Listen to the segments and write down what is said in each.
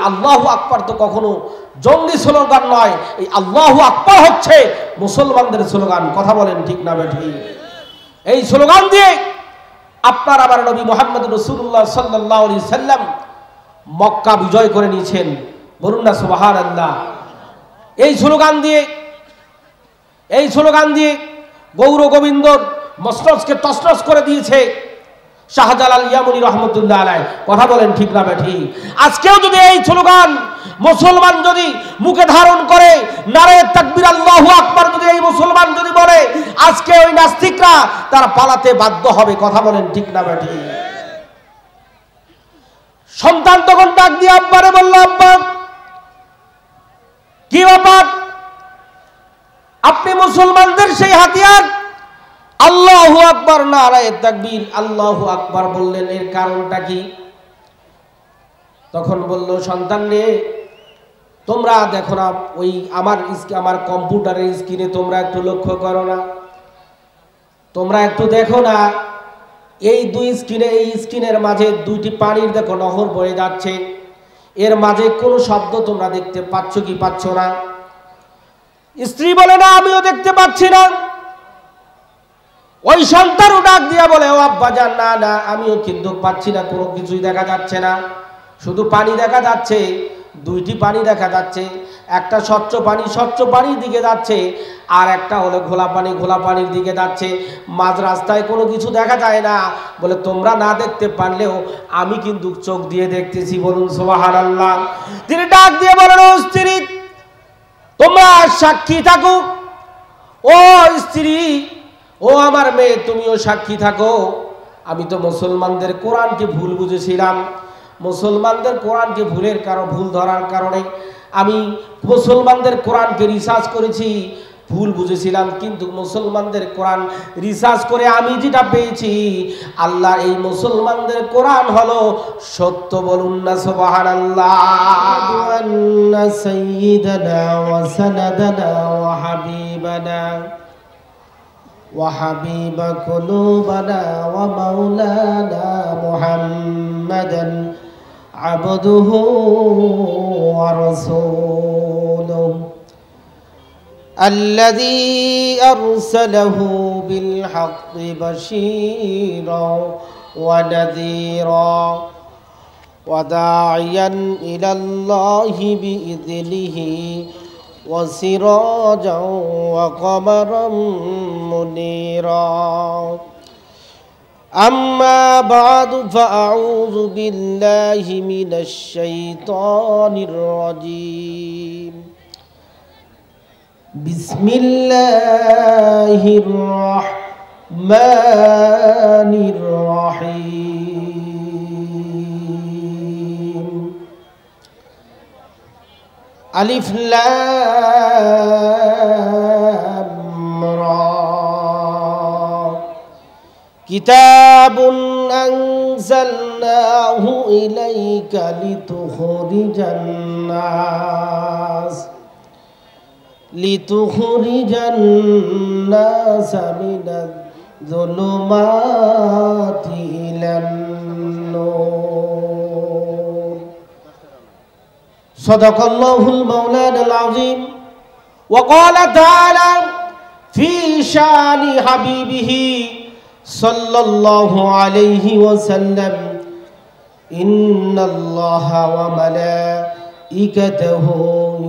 আল্লাহু আকবার তো কখনো জঙ্গি স্লোগান নয়, এই আল্লাহু আকবার হচ্ছে মুসলমানদের স্লোগান। কথা বলেন ঠিক না বেঠিক? এই স্লোগান দিয়ে আপনার আবার নবী মুহাম্মদ রাসূলুল্লাহ সাল্লাল্লাহু আলাইহি সাল্লাম মক্কা বিজয় করে নিয়েছেন। বলুন না সুবহানাল্লাহ। এই স্লোগান দিয়ে গৌর গোবিন্দর মস্তকে তসনস করে দিয়েছে শাহজালাল ইয়ামানি রহমতুল্লাহ আলাইহি। কথা বলেন ঠিক না বেঠিক? আজকেও যদি এই স্লোগান মুসলমান যদি মুখে ধারণ করে, নারে তাকবীর আল্লাহু আকবার যদি এই মুসলমান যদি বলে, আজকে ওই নাস্তিকরা তারা পালাতে বাধ্য হবে। কথা বলেন ঠিক না বেঠিক? সন্তান তখন ডাক দিয়ে আব্বারে বলল, আব্বা কি ব্যাপার? আপনি মুসলমানদের সেই হাতিয়ার আল্লাহু আকবার, নারায়ে তাকবীর, আল্লাহু আকবার বললেন, এর কারণটা কি? তখন বলল, সন্তান রে, তোমরা দেখো না ওই আমার কম্পিউটারের স্ক্রিনে তোমরা একটু লক্ষ্য করো না, তোমরা একটু দেখো না, এই স্ক্রিনের মাঝে দুইটি পানির দেখো নহর বয়ে যাচ্ছে, এর মাঝে কোনো শব্দ তোমরা দেখতে পাচ্ছ কি পাচ্ছ না? স্ত্রী বলে, না আমিও দেখতে পাচ্ছি না। ওই সন্তানও ডাক দিয়া বলে, ও আব্বাজান, না না আমিও কিন্তু পাচ্ছি না, কোনো কিছুই দেখা যাচ্ছে না, শুধু পানি দেখা যাচ্ছে, দুইটি পানি দেখা যাচ্ছে, একটা স্বচ্ছ পানির দিকে যাচ্ছে, আর একটা হলো ঘোলা পানির দিকে যাচ্ছে, মাঝ রাস্তায় কোনো কিছু দেখা যায় না। বলে, তোমরা না দেখতে পারলেও আমি কিন্তু চোখ দিয়ে দেখতেছি। বলুন সুবহানাল্লাহ। তিনি ডাক দিয়ে বলেন, ও স্ত্রী, তোমরা সাক্ষী থাকো, ও স্ত্রী, ও আমার মেয়ে, তুমিও সাক্ষী থাকো। আমি তো মুসলমানদের কোরআনকে ভুল বুঝেছিলাম, মুসলমানদের কোরআনকে ভুল ধরার কারণে আমি মুসলমানদের কোরআনকে রিসার্চ করেছি, ভুল বুঝেছিলাম, কিন্তু মুসলমানদের কোরআন রিসার্চ করে আমি যেটা পেয়েছি, আল্লাহ এই মুসলমানদের কোরআন হলো সত্য। বলুন না সুবহানাল্লাহ। আন্না সাইয়্যিদানা ওয়া সানাদানা ওয়া হাবিবানা وحبيب قلوبنا ومولانا محمدا عبده ورسوله الذي أرسله بالحق بشيرا ونذيرا وداعيا إلى الله بإذنه وسراجا وقمرا منيرا أما بعد فأعوذ بالله من الشيطان الرجيم بسم الله الرحمن الرحيم ألف لام را كتاب أنزلناه إليك لتخرج الناس من الظلمات إلى النور صدق الله المولانا العظيم وقال تعالى في شان حبيبه صلى الله عليه وسلم إن الله وملائكته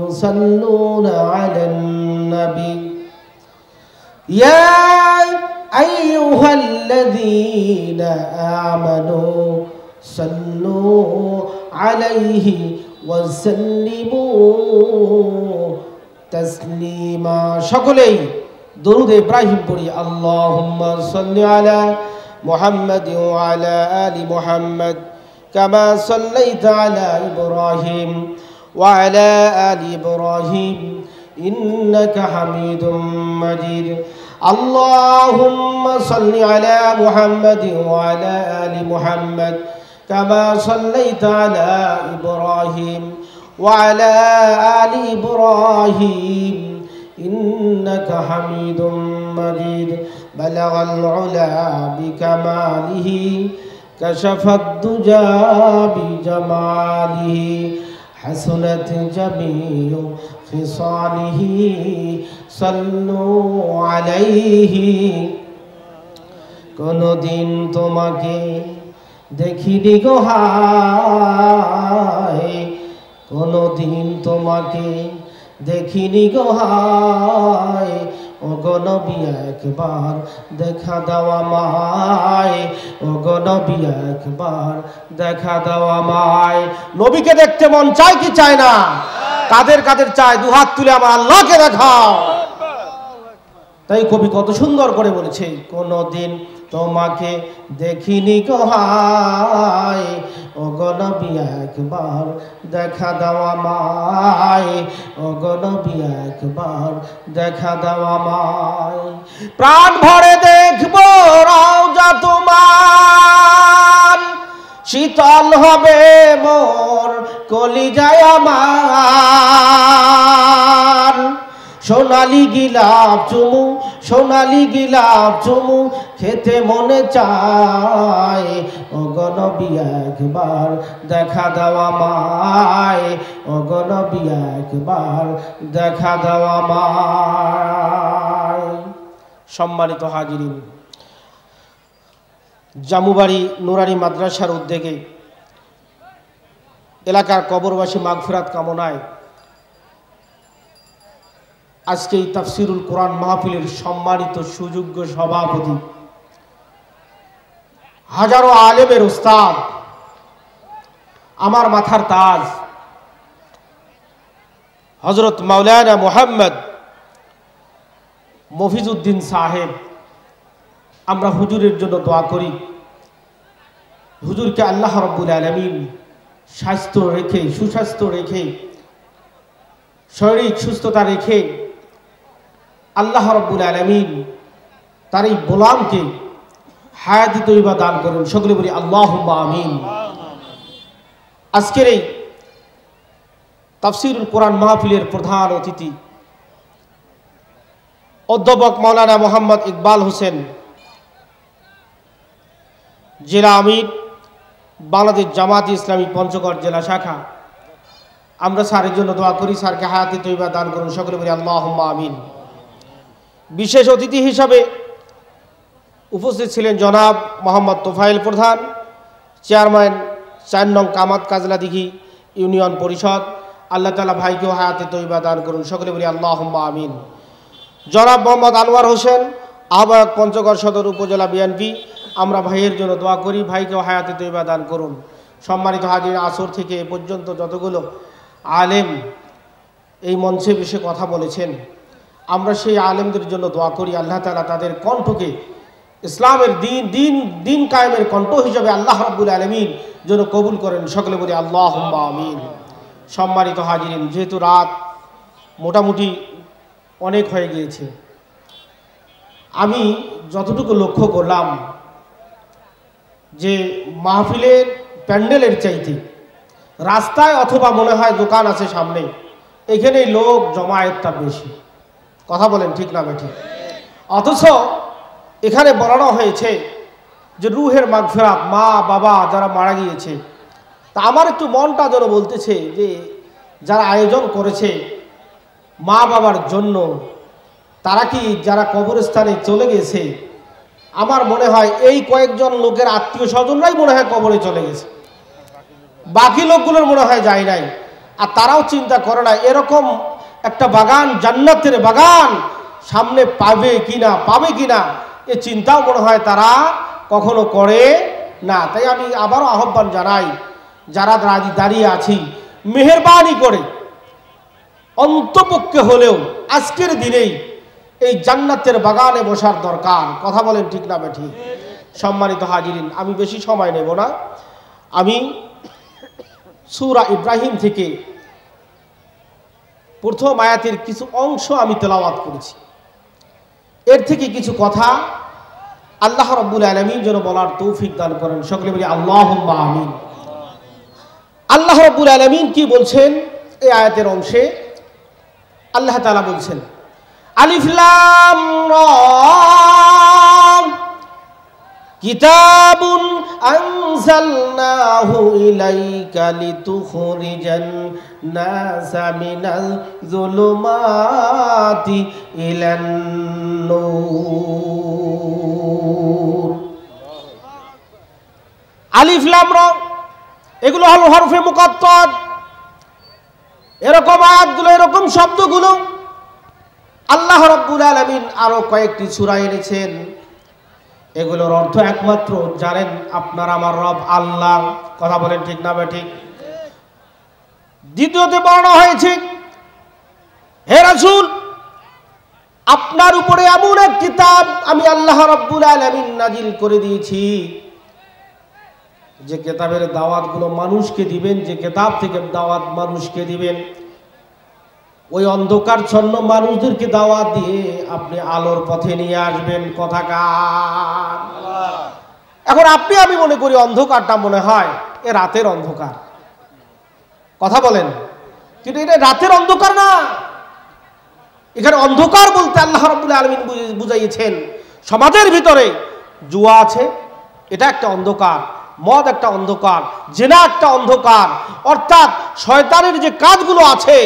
يصلون على النبي يا أيها الذين آمنوا صلوا عليه وسلموا تسليما شكلي درود إبراهيم بري اللهم صل على محمد وعلى آل محمد كما صليت على إبراهيم وعلى آل إبراهيم إنك حميد مجيد اللهم صل على محمد وعلى آل محمد كما صليت على إبراهيم وعلى آل إبراهيم إنك حميد مجيد بلغ العلا بكماله كشف الدجى بجماله حسنت جميع خصاله صلوا عليه কোনদিন তোমাকে দেখিনি গো হায় কোনদিন তোমাকে দেখিনি গো হায় ওগো নবী একবার দেখা দাও আমায় ওগো নবী একবার দেখা দাও আমায় নবীকে দেখতে মন চায় কি চায় না কাদের কাদের চায় দুহাত তুলে আমার আল্লাহকে দেখাও তাই কবি কত সুন্দর করে বলেছে কোনদিন তোমাকে দেখিনি গো হায় ওগো নবী একবার দেখা দাও আমায় ওগো নবী একবার দেখা দাও আমায় প্রাণ ভরে দেখবো রওজা তোমার শীতল হবে মোর কলিজায় আমার সোনালি গিলাপ চুমু সোনালি গিলাপ চুমু খেতে মনে চায় ওগো নবী একবার দেখা দাও আমায় ওগো নবী একবার দেখা দাও আমায় সম্মানিত হাজিরিন জামুবাড়ি নুরানি মাদ্রাসার উদ্যোগে এলাকার কবরবাসী মাগফিরাত কামনায় আজকে এই তাফসিরুল কোরআন মাহফিলের সম্মানিত সুযোগ্য সভাপতি হাজারো আলেমের উস্তাদ আমার মাথার তাজ হযরত মাওলানা মুহাম্মদ মফিজউদ্দিন সাহেব আমরা হুজুরের জন্য দোয়া করি হুজুরকে আল্লাহ রাব্বুল আলামিন স্বাস্থ্য রেখে সুস্বাস্থ্য রেখে শারীরিক সুস্থতা রেখে আল্লাহ রাব্বুল আলামিন তার এই গোলামকে হায়াতে তৈয়বা দান করুন সকলে বলি আল্লাহুম্মা আমিন আজকের এই তাফসীরুল কোরআন মাহফিলের প্রধান অতিথি অধ্যাপক মাওলানা মোহাম্মদ ইকবাল হোসেন জেলা আমির বাংলাদেশ জামাত ইসলামী পঞ্চগড় জেলা শাখা আমরা স্যারের জন্য দোয়া করি স্যারকে হায়াতে তৈয়বা দান করুন সকলে বলি আল্লাহুম্মা আমিন বিশেষ অতিথি হিসাবে উপস্থিত ছিলেন জনাব মোহাম্মদ তোফায়েল প্রধান চেয়ারম্যান ৪ নং কামাত কাজলাদিঘি ইউনিয়ন পরিষদ আল্লাহ তাআলা ভাইকেও হায়াতে তৈয়বা দান করুন সকলে বলি আল্লাহুম্মা আমিন জনাব মোহাম্মদ আনোয়ার হোসেন আহ্বায়ক পঞ্চগড় সদর উপজেলা বিএনপি আমরা ভাইয়ের জন্য দোয়া করি ভাইকেও হায়াতে তৈয়বা দান করুন সম্মানিত হাজির আসর থেকে এ পর্যন্ত যতগুলো আলেম এই মঞ্চে বসে কথা বলেছেন আমরা সেই আলেমদের জন্য দোয়া করি আল্লাহ তাআলা তাদের কণ্ঠকে ইসলামের দিন কায়েমের কণ্ঠ হিসেবে আল্লাহ রাব্বুল আলামিন যেন কবুল করেন সকলে বলি আল্লাহুম্মা আমিন সম্মানিত হাজিরিন যেহেতু রাত মোটামুটি অনেক হয়ে গিয়েছে আমি যতটুকু লক্ষ্য করলাম যে মাহফিলের প্যান্ডেলের চাইতে রাস্তায় অথবা মনে হয় দোকান আছে সামনে এখানেই লোক জমায়েতটা বেশি কথা বলেন ঠিক না বেঠিক অথচ এখানে বলানো হয়েছে যে রুহের মাগফিরাত মা বাবা যারা মারা গিয়েছে তা আমার একটু মনটা যেন বলতেছে যে যারা আয়োজন করেছে মা বাবার জন্য তারা কি যারা কবরস্থানে চলে গেছে আমার মনে হয় এই কয়েকজন লোকের আত্মীয় স্বজনরাই মনে হয় কবরে চলে গেছে বাকি লোকগুলোর মনে হয় যায় নাই আর তারাও চিন্তা করে না এরকম একটা বাগান জান্নাতের বাগান সামনে পাবে কিনা এ চিন্তাও মনে হয় তারা কখনো করে না তাই আমি আবারও আহ্বান জানাই যারা দাঁড়িয়ে আছি মেহেরবানি করে অন্তপক্ষে হলেও আজকের দিনেই এই জান্নাতের বাগানে বসার দরকার কথা বলেন ঠিক না বেঠিক সম্মানিত হাজিরিন আমি বেশি সময় নেব না আমি সূরা ইব্রাহিম থেকে প্রথম আয়াতের কিছু অংশ আমি তেলাওয়াত করেছি এর থেকে কিছু কথা আল্লাহ রাব্বুল আলামিন যেন বলার তৌফিক দান করেন সকলে বলি আল্লাহুম্মা আমিন আল্লাহ রাব্বুল আলামিন কি বলছেন এই আয়াতের অংশে আল্লাহ তাআলা বলছেন আলিফ লাম রা কিতাবুন আনজালনাহু ইলাইকা লিতুখরিজান নাসা মিনাল যুলুমাতি ইলান নূর। আলিফ লাম র এগুলো হলো হরফে মুকাত্তার। এরকম আয়াতগুলো, এরকম শব্দগুলো আল্লাহ রাব্বুল আলামিন আরো কয়েকটি সূরা এনেছেন। এগুলোর অর্থ একমাত্র জানেন আপনার আমার রব আল্লাহ। কথা বলেন ঠিক না ঠিক? দ্বিতীয়তে বর্ণনা হয়েছে, হে রাসূল, আপনার উপরে এমন এক কিতাব আমি আল্লাহ রাব্বুল আলামিন নাজিল করে দিয়েছি, যে কিতাবের দাওয়াতগুলো মানুষকে দিবেন, যে কিতাব থেকে দাওয়াত মানুষকে দিবেন, ওই অন্ধকারচ্ছন্ন মানুষদেরকে দাওয়াত দিয়ে আপনি আলোর পথে নিয়ে আসবেন। কথাকার এখন আপনি আমি মনে করি অন্ধকারটা মনে হয় এ রাতের অন্ধকার। কথা বলেন, কিন্তু এটা রাতের অন্ধকার না। এখানে অন্ধকার বলতে আল্লাহ রাব্বুল আলামিন বুঝাইয়েছেন সমাজের ভিতরে জুয়া আছে, এটা একটা অন্ধকার, মদ একটা অন্ধকার, জিনা একটা অন্ধকার, অর্থাৎ শয়তানের যে কাজগুলো আছে,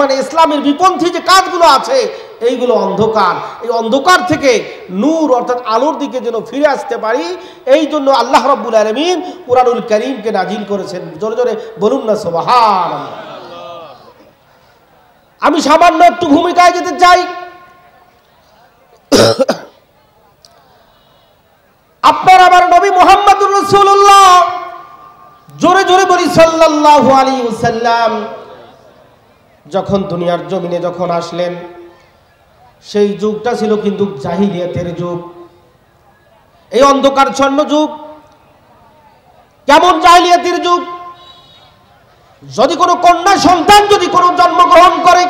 মানে ইসলামের বিপন্থী যে কাজগুলো আছে, এইগুলো অন্ধকার। এই অন্ধকার থেকে নূর অর্থাৎ আলোর দিকে যেন ফিরে আসতে পারি, এই জন্য আল্লাহ রাব্বুল আলামিন কুরআনুল কারীমকে নাজিল করেছেন। জোরে জোরে বলুন না সুবহানাল্লাহ। আমি সামান্য একটু ভূমিকায় যেতে চাই। আপনার আমার নবী মুহাম্মদুর রাসূলুল্লাহ, জোরে জোরে বলি সাল্লাল্লাহু আলাইহি ওয়াসাল্লাম, যখন দুনিয়ার জমিনে যখন আসলেন, সেই যুগটা ছিল কিন্তু জাহিলিয়াতের যুগ, এই অন্ধকারচ্ছন্ন যুগ। কেমন জাহিলিয়াতের যুগ? যদি কোনো কন্যা সন্তান যদি কোনো জন্মগ্রহণ করে,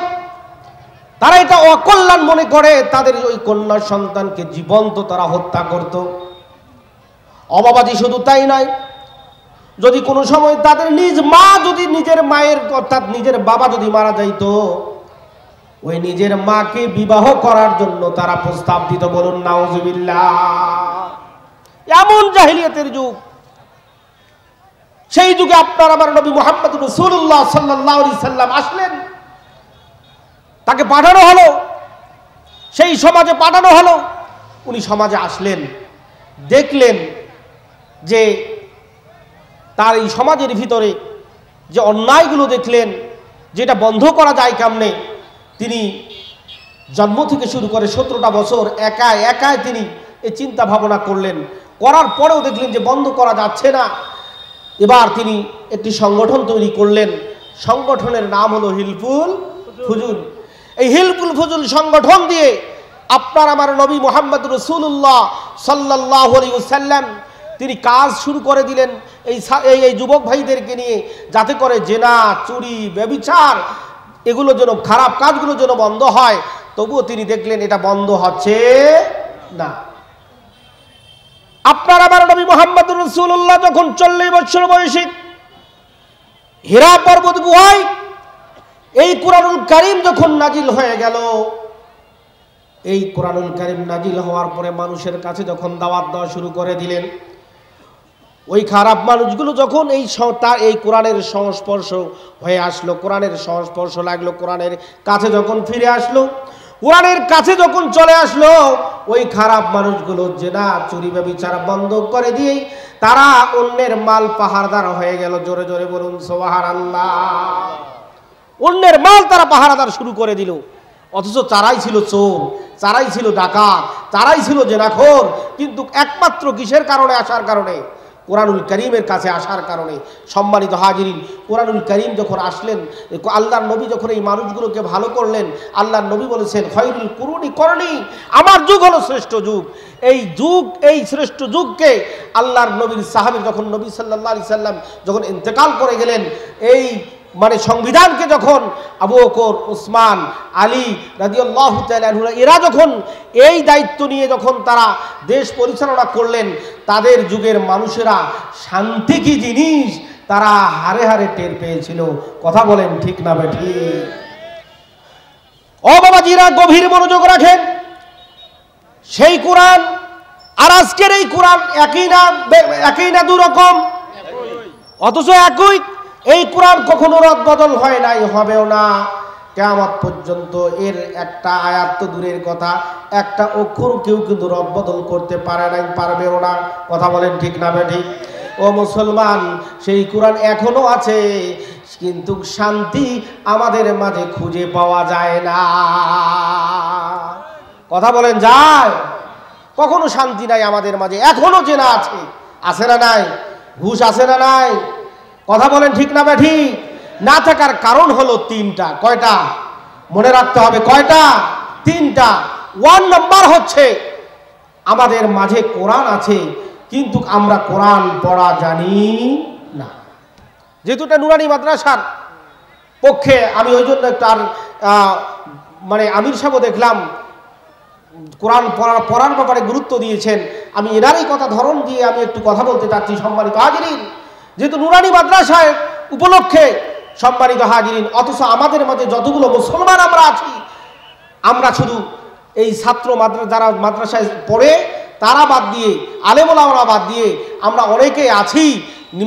তারা এটা অকল্যাণ মনে করে, তাদের ওই কন্যা সন্তানকে জীবন্ত তারা হত্যা করত। অবাবাজি শুধু তাই নয়, যদি কোনো সময় তাদের নিজ মা যদি নিজের মায়ের অর্থাৎ নিজের বাবা যদি মারা যাইত, ওই নিজের মাকে বিবাহ করার জন্য তারা প্রস্তাব দিত। বলুন নাউজুবিল্লাহ। এমন জাহিলিয়াতের যুগ। সেই যুগে আপনার আমার নবী মুহাম্মদুর রাসূলুল্লাহ সাল্লাল্লাহু আলাইহি সাল্লাম আসলেন, তাকে পাঠানো হলো, সেই সমাজে পাঠানো হলো। উনি সমাজে আসলেন, দেখলেন যে তার এই সমাজের ভিতরে যে অন্যায়গুলো দেখলেন, যেটা বন্ধ করা যায় কেমনে। তিনি জন্ম থেকে শুরু করে 17টা বছর একাই তিনি এই চিন্তা ভাবনা করলেন, করার পরেও দেখলেন যে বন্ধ করা যাচ্ছে না। এবার তিনি একটি সংগঠন তৈরি করলেন, সংগঠনের নাম হলো হিলফুল ফুজুল। এই হিলফুল ফুজুল সংগঠন দিয়ে আপনার আমার নবী মুহাম্মদুর রাসূলুল্লাহ সাল্লাল্লাহু আলাইহি ওয়াসাল্লাম তিনি কাজ শুরু করে দিলেন এই যুবক ভাইদেরকে নিয়ে, যাতে করে জেনা, চুরি, ব্যভিচার, এগুলো যেন, খারাপ কাজগুলো যেন বন্ধ হয়। তবুও তিনি দেখলেন এটা বন্ধ হচ্ছে না। আপনার আমার নবী মুহাম্মদুর রাসূলুল্লাহ যখন 40 বছর বয়সী হীরা পর্বত গুহায় এই কুরআনুল কারীম যখন নাজিল হয়ে গেল, এই কুরআনুল কারীম নাজিল হওয়ার পরে মানুষের কাছে যখন দাওয়াত দেওয়া শুরু করে দিলেন, ওই খারাপ মানুষগুলো যখন এই কোরআনের সংস্পর্শ হয়ে আসলো, কোরআনের সংস্পর্শ লাগলো, কোরআনের কাছে যখন ফিরে আসলো, কোরআনের কাছে যখন চলে আসলো, ওই খারাপ মানুষগুলো জেনা, চুরি, ব্যভিচার বন্ধ করে দিয়ে তারা অন্যের মাল পাহারাদার হয়ে গেল। জোরে জোরে বলুন সুবহানাল্লাহ। অন্যের মাল তারা পাহারাদার শুরু করে দিল, অথচ তারাই ছিল চোর, তারাই ছিল ডাকাত, তারাই ছিল জেনাখোর। কিন্তু একমাত্র কিসের কারণে? আসার কারণে, কোরআনুল কারীমের কাছে আসার কারণে। সম্মানিত হাজিরিন, কোরআনুল কারীম যখন আসলেন, আল্লাহর নবী যখন এই মানুষগুলোকে ভালো করলেন, আল্লাহর নবী বলেছেন খায়রুল কুরুনি করনি, আমার যুগ হলো শ্রেষ্ঠ যুগ। এই শ্রেষ্ঠ যুগকে আল্লাহর নবীর সাহাবী যখন নবী সাল্লাল্লাহু আলাইহি সাল্লাম যখন ইন্তেকাল করে গেলেন, এই মানে সংবিধানকে যখন আবু বকর, উসমান, আলী রাদিয়াল্লাহু তাআলা আনহু এরা যখন এই দায়িত্ব নিয়ে যখন তারা দেশ পরিচালনা করলেন, তাদের যুগের মানুষেরা শান্তি কি জিনিস তারা হারে হারে টের পেয়েছিল। কথা বলেন ঠিক না বেঠিক? ও বাবাজিরা, গভীর মনোযোগ রাখেন। সেই কোরআন আর আজকের এই কোরআন একই না দু রকম, অথচ একই। এই কোরআন কখনো রদবদল হয় নাই, হবেও না কিয়ামত পর্যন্ত। এর একটা আয়াত তো দূরের কথা, একটা অক্ষর কেউ কিন্তু রদবদল করতে পারে নাই, পারবেও না। কথা বলেন ঠিক না ঠিক? ও মুসলমান, সেই কোরআন এখনো আছে, কিন্তু শান্তি আমাদের মাঝে খুঁজে পাওয়া যায় না। কথা বলেন যায়? কখনো শান্তি নাই আমাদের মাঝে, এখনো জেনা আছে, আছে না নাই? ঘুষ আছে না নাই? কথা বলেন ঠিক না ঠিক? না থাকার কারণ হলো তিনটা। কয়টা? মনে রাখতে হবে, কয়টা? তিনটা। 1 নাম্বার হচ্ছে আমাদের মাঝে কোরআন আছে, কিন্তু আমরা কোরআন পড়া জানি না। যেহেতু এটা নুরানি মাদ্রাসার পক্ষে, আমি ওই জন্য একটা মানে আমির সাহেব দেখলাম কোরআন পড়ার ব্যাপারে গুরুত্ব দিয়েছেন। আমি এনারই কথা ধরন দিয়ে আমি একটু কথা বলতে চাচ্ছি। সম্মানিত হাজিরিন, যেহেতু নুরানি মাদ্রাসায় উপলক্ষে, সম্মানিত হাজিরিন, অথচ আমাদের মাঝে যতগুলো মুসলমান আমরা আছি, আমরা শুধু এই ছাত্র যারা মাদ্রাসায় পড়ে তারা বাদ দিয়ে, আলেম ওলামারা বাদ দিয়ে, আমরা অনেকেই আছি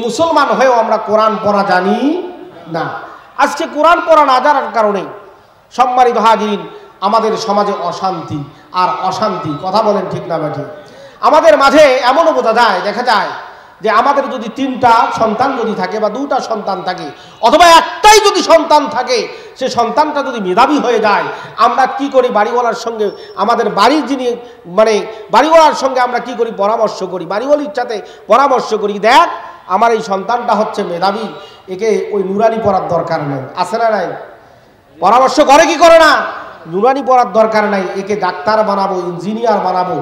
মুসলমান হয়েও আমরা কোরআন পড়া জানি না। আজকে কোরআন পড়া না জানার কারণে, সম্মানিত হাজিরিন, আমাদের সমাজে অশান্তি আর অশান্তি। কথা বলেন ঠিক না ঠিক? আমাদের মাঝে এমনও বোঝা যায়, দেখা যায় যে আমাদের যদি 3টা সন্তান যদি থাকে বা 2টা সন্তান থাকে, অথবা একটাই যদি সন্তান থাকে, সে সন্তানটা যদি মেধাবী হয়ে যায়, আমরা কি করি? বাড়িওয়ালার সঙ্গে, আমাদের বাড়ির যিনি মানে বাড়িওয়ালার সঙ্গে আমরা কি করি? পরামর্শ করি, বাড়িওয়ালির সাথে পরামর্শ করি, দেখ আমার এই সন্তানটা হচ্ছে মেধাবী, একে ওই নুরানি পড়ার দরকার নেই। আছে না নাই? পরামর্শ করে কি করে না? নুরানি পড়ার দরকার নাই, একে ডাক্তার বানাবো, ইঞ্জিনিয়ার বানাবো,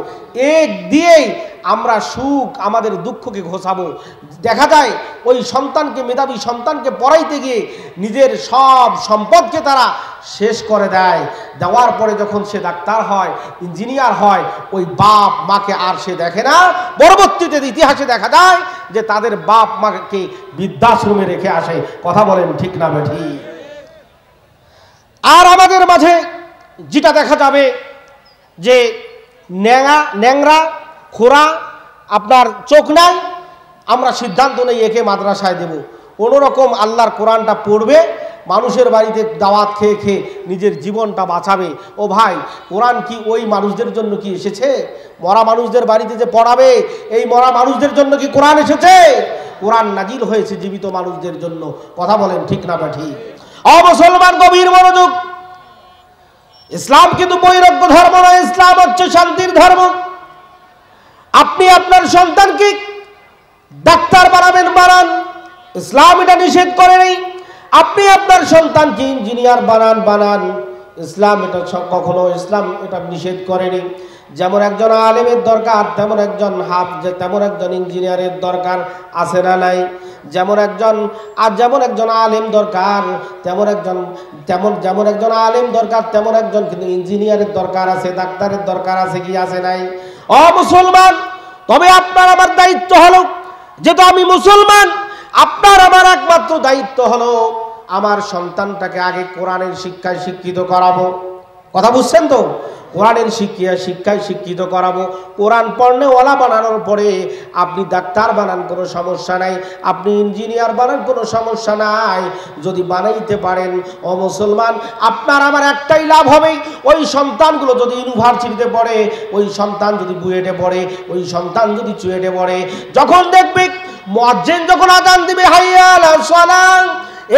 এক দিয়েই আমরা সুখ আমাদের দুঃখকে ঘোষাবো। দেখা যায় ওই সন্তানকে, মেধাবী সন্তানকে পড়াইতে গিয়ে নিজের সব সম্পদকে তারা শেষ করে দেয়। দেওয়ার পরে যখন সে ডাক্তার হয়, ইঞ্জিনিয়ার হয়, ওই বাপ মাকে আর সে দেখে না। পরবর্তীতে ইতিহাসে দেখা যায় যে তাদের বাপ মাকে বৃদ্ধাশ্রমে রেখে আসে। কথা বলেন ঠিক না ঠিক? আর আমাদের মাঝে যেটা দেখা যাবে যে ন্যাংরা খোরা, আপনার চোখ নাই, আমরা সিদ্ধান্ত নেই একে মাদ্রাসায় দেব, কোনোরকম আল্লাহর কোরআনটা পড়বে, মানুষের বাড়িতে দাওয়াত খেয়ে খেয়ে নিজের জীবনটা বাঁচাবে। ও ভাই, কোরআন কি ওই মানুষদের জন্য কি এসেছে? মরা মানুষদের বাড়িতে যে পড়াবে, এই মরা মানুষদের জন্য কি কোরআন এসেছে? কোরআন নাজিল হয়েছে জীবিত মানুষদের জন্য। কথা বলেন ঠিক না ঠিক? অমুসলমান, গভীর মনোযোগ। ইসলাম কিন্তু বৈরাগ্য ধর্ম নয়, ইসলাম হচ্ছে শান্তির ধর্ম। আপনি আপনার সন্তানকে ডাক্তার বানাবেন, ইসলাম এটা নিষেধ করে নেই। আপনি আপনার সন্তানকে ইঞ্জিনিয়ার বানান, ইসলাম এটা কখনো এটা নিষেধ করেনি। যেমন একজন আলেমের দরকার, তেমন একজন তেমন একজন ইঞ্জিনিয়ারের দরকার, আছে না নাই? যেমন একজন আলেম দরকার, যেমন একজন আলেম দরকার, তেমন একজন কিন্তু ইঞ্জিনিয়ারের দরকার আছে, ডাক্তারের দরকার আছে, কি আছে নাই? ও মুসলমান, তবে আপনার আমার দায়িত্ব হলো, যেহেতু আমি মুসলমান, আপনার আমার একমাত্র দায়িত্ব হলো আমার সন্তানটাকে আগে কোরআনের শিক্ষায় শিক্ষিত করাবো। কথা বুঝছেন তো? কোরআনের শিক্ষায় শিক্ষিত করাবো। কোরআন পড়নেওয়ালা বানানোর পরে আপনি ডাক্তার বানান, কোনো সমস্যা নাই, আপনি ইঞ্জিনিয়ার বানান, কোনো সমস্যা নাই, যদি বানাইতে পারেন। ও মুসলমান, আপনার আমার একটাই লাভ হবে, ওই সন্তানগুলো যদি ইউনিভার্সিটিতে পড়ে, ওই সন্তান যদি বুয়েটে পড়ে, ওই সন্তান যদি চুয়েটে পড়ে, যখন দেখবে মুয়াজ্জিন যখন আযান দিবে হাইয়া আলাস সালাহ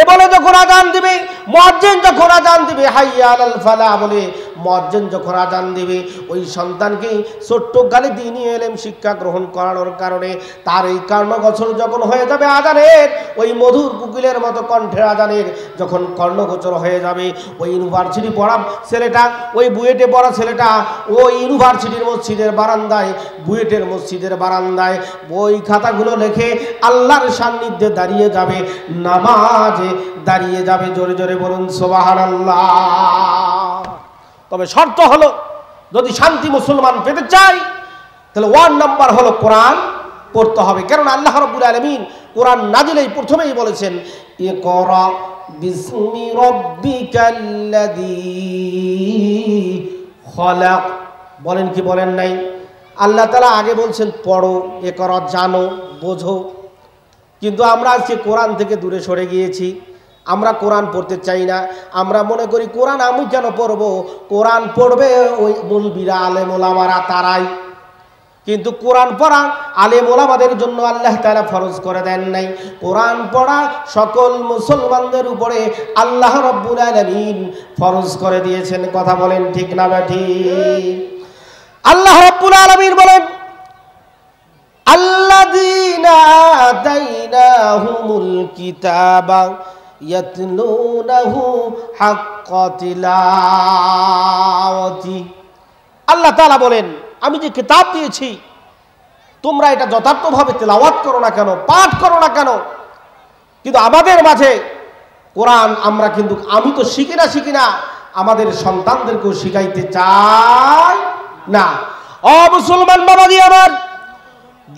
এ বলে, যখন আযান দিবে মুয়াজ্জিন, যখন আযান দিবে হাইয়া আলাল ফালাহ বলে, মুয়াজ্জিন যখন আযান দিবে, ওই সন্তানকে ছোট্ট গালে দ্বীনি ইলম শিক্ষা গ্রহণ করানোর কারণে তার এই কর্ণগোচর যখন হয়ে যাবে আযানের, ওই মধুর কোকিলের মতো কণ্ঠের আযানের যখন কর্ণগোচর হয়ে যাবে, ওই ইউনিভার্সিটি পড়া ছেলেটা, ওই বুয়েটে পড়া ছেলেটা, ওই ইউনিভার্সিটির মসজিদের বারান্দায়, বুয়েটের মসজিদের বারান্দায় বই খাতাগুলো লেখে আল্লাহর সান্নিধ্যে দাঁড়িয়ে যাবে, নামাজে দাঁড়িয়ে যাবে। জোরে জোরে বলুন সুবহানাল্লাহ। তবে শর্ত হলো, যদি শান্তি মুসলমান পেতে চাই, তাহলে 1 নাম্বার হলো কোরআন পড়তে হবে। কারণ আল্লাহ রাব্বুল আলামিন কোরআন নাজিলেই প্রথমেই বলেছেন, ইকরা বিসমি রাব্বিকাল্লাযী খলাক। বলেন কি বলেন নাই? আল্লাহ তাআলা আগে বলছেন পড়ো, ইকরা জানো, বোঝো। কিন্তু আমরা আজকে কোরআন থেকে দূরে সরে গিয়েছি। আমরা কোরআন পড়তে চাই না। আমরা মনে করি কোরআন আমি কেন পড়ব, কোরআন পড়বে ওই মুলবিরা আলেম ওলামারা তারাই। কিন্তু কোরআন পড়া আলেম ওলামাদের জন্য আল্লাহ তাআলা ফরজ করে দেন নাই। কোরআন পড়া সকল মুসলমানদের উপরে আল্লাহ রাব্বুল আলামিন ফরজ করে দিয়েছেন। কথা বলেন ঠিক না ঠিক? আল্লাহ রাব্বুল আলামিন বলেন, আল্লাযীনা আতাইনাহুমুল কিতাবা ইয়াতলুনাহু হাক্কা তিলাওয়াতি। আল্লাহ তাআলা বলেন, আমি যে কিতাব দিয়েছি তোমরা এটা যথার্থভাবে তেলাওয়াত করো না কেন, পাঠ করো না কেন? কিন্তু আমাদের মাঝে কোরআন আমরা কিন্তু আমি তো শিখি না আমাদের সন্তানদেরকেও শিখাইতে চাই না। ও মুসলমান বাবাজি আমার,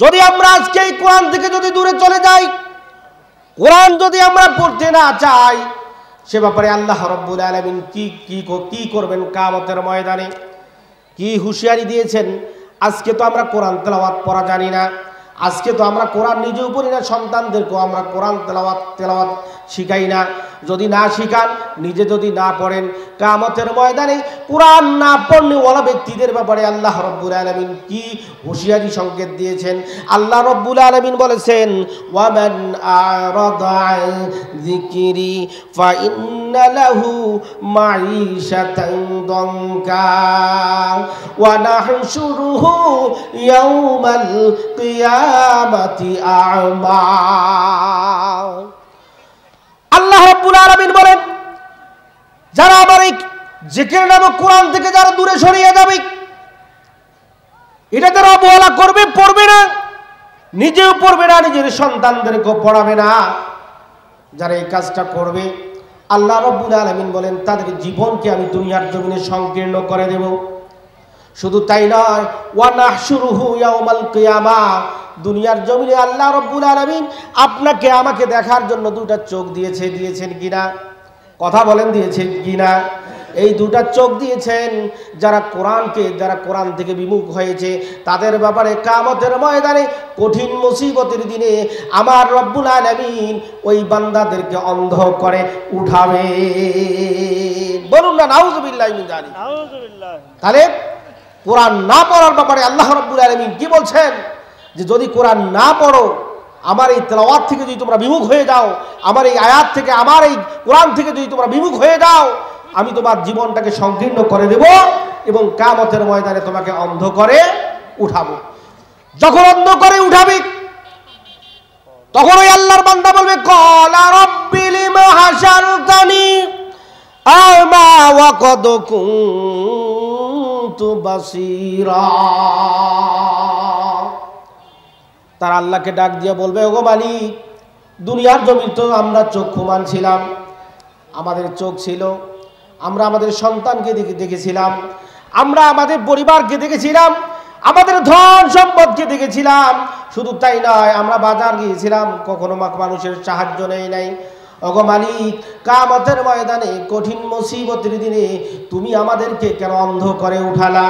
যদি আমরা আজকে এই কোরআন থেকে যদি দূরে চলে যাই, কোরআন যদি আমরা পড়তে না চাই, সে ব্যাপারে আল্লাহ রাব্বুল আলামিন কি করবেন কিয়ামতের ময়দানে, কি হুঁশিয়ারি দিয়েছেন। আজকে তো আমরা কোরআন তেলাওয়াত পড়া জানি না, আজকে তো আমরা কোরআন নিজেও পড়ি না, সন্তানদেরকেও আমরা কোরআন তেলাওয়াত শিখাই না। যদি না শিখান, নিজে যদি না পড়েন, কিয়ামতের ময়দানে কোরআন না পড়লে ওলা ব্যক্তিদের ব্যাপারে আল্লাহ রাব্বুল আলামিন কি হুঁশিয়ারি সংকেত দিয়েছেন। আল্লাহ রাব্বুল আলামিন বলেছেন, ওয়ামান আরাদা আন যিকরি ফাইন্না লাহু মাঈশাতান দানকা ওয়া নাহশুরুহু ইয়াওমাল কিয়ামাতি আ'মা। আল্লাহ রাব্বুল আলামিন বলেন, যারা আমার এই জিকির নামক কোরআন থেকে যারা দূরে সরিয়ে যাবে, এটা যারা অবহেলা করবে, পড়বে না, নিজেও পড়বে না, নিজের সন্তানদেরকেও পড়াবে না, যারা এই কাজটা করবে, আল্লাহ রাব্বুল আলামিন বলেন তাদের জীবনকে আমি দুনিয়ার জমিনে সংকীর্ণ করে দেব। শুধু তাই নয়, ওয়া নাহশুরুহু ইয়াওমাল কিয়ামা, দুনিয়ার জমিনে আল্লাহ রাব্বুল আলামিন আপনাকে আমাকে দেখার জন্য দুটা চোখ দিয়েছেন কিনা? কথা বলেন, দিয়েছেন কিনা? এই দুটা চোখ দিয়েছেন। যারা কোরআন থেকে বিমুখ হয়েছে তাদের ব্যাপারে কিয়ামতের ময়দানে কঠিন মুসিবতের দিনে আমার রব্বুল আলামিন ওই বান্দাদেরকে অন্ধ করে উঠাবে। বলুন না নাউযুবিল্লাহি মিন যালিক। তাহলে কোরআন না পড়ার ব্যাপারে আল্লাহ রাব্বুল আলামিন কি বলছেন, যে যদি কোরআন না পড়ো, আমার এই তেলাওয়াত থেকে যদি তোমরা বিমুখ হয়ে যাও, আমার এই আয়াত থেকে, আমার এই কোরআন থেকে যদি তোমরা বিমুখ হয়ে যাও, আমি তোমার জীবনটাকে সংকীর্ণ করে দেব এবং কিয়ামতের ময়দানে তোমাকে অন্ধ করে উঠাবো। যখন অন্ধ করে উঠাবে, তখন ওই আল্লাহর বান্দা বলবে, ক্বালা রাব্বি লিমা হাশারতানি আমা ওয়া ক্বাদ কুনতু বাসীরা। তার আল্লাহকে ডাক দিয়ে বলবে, ওগো মালিক, দুনিয়ার জমিন তো আমরা চক্ষুমান ছিলাম, আমাদের চোখ ছিল, আমরা আমাদের সন্তানকে দেখেছিলাম, আমরা আমাদের পরিবারকে দেখেছিলাম, আমাদের ধন সম্পদকে দেখেছিলাম। শুধু তাই নয়, আমরা বাজার গিয়েছিলাম, কখনো মানুষের সাহায্য নেই নাই। ওগো মালিক, কিয়ামতের ময়দানে কঠিন মুসিবতের দিনে তুমি আমাদেরকে কেন অন্ধ করে উঠালা?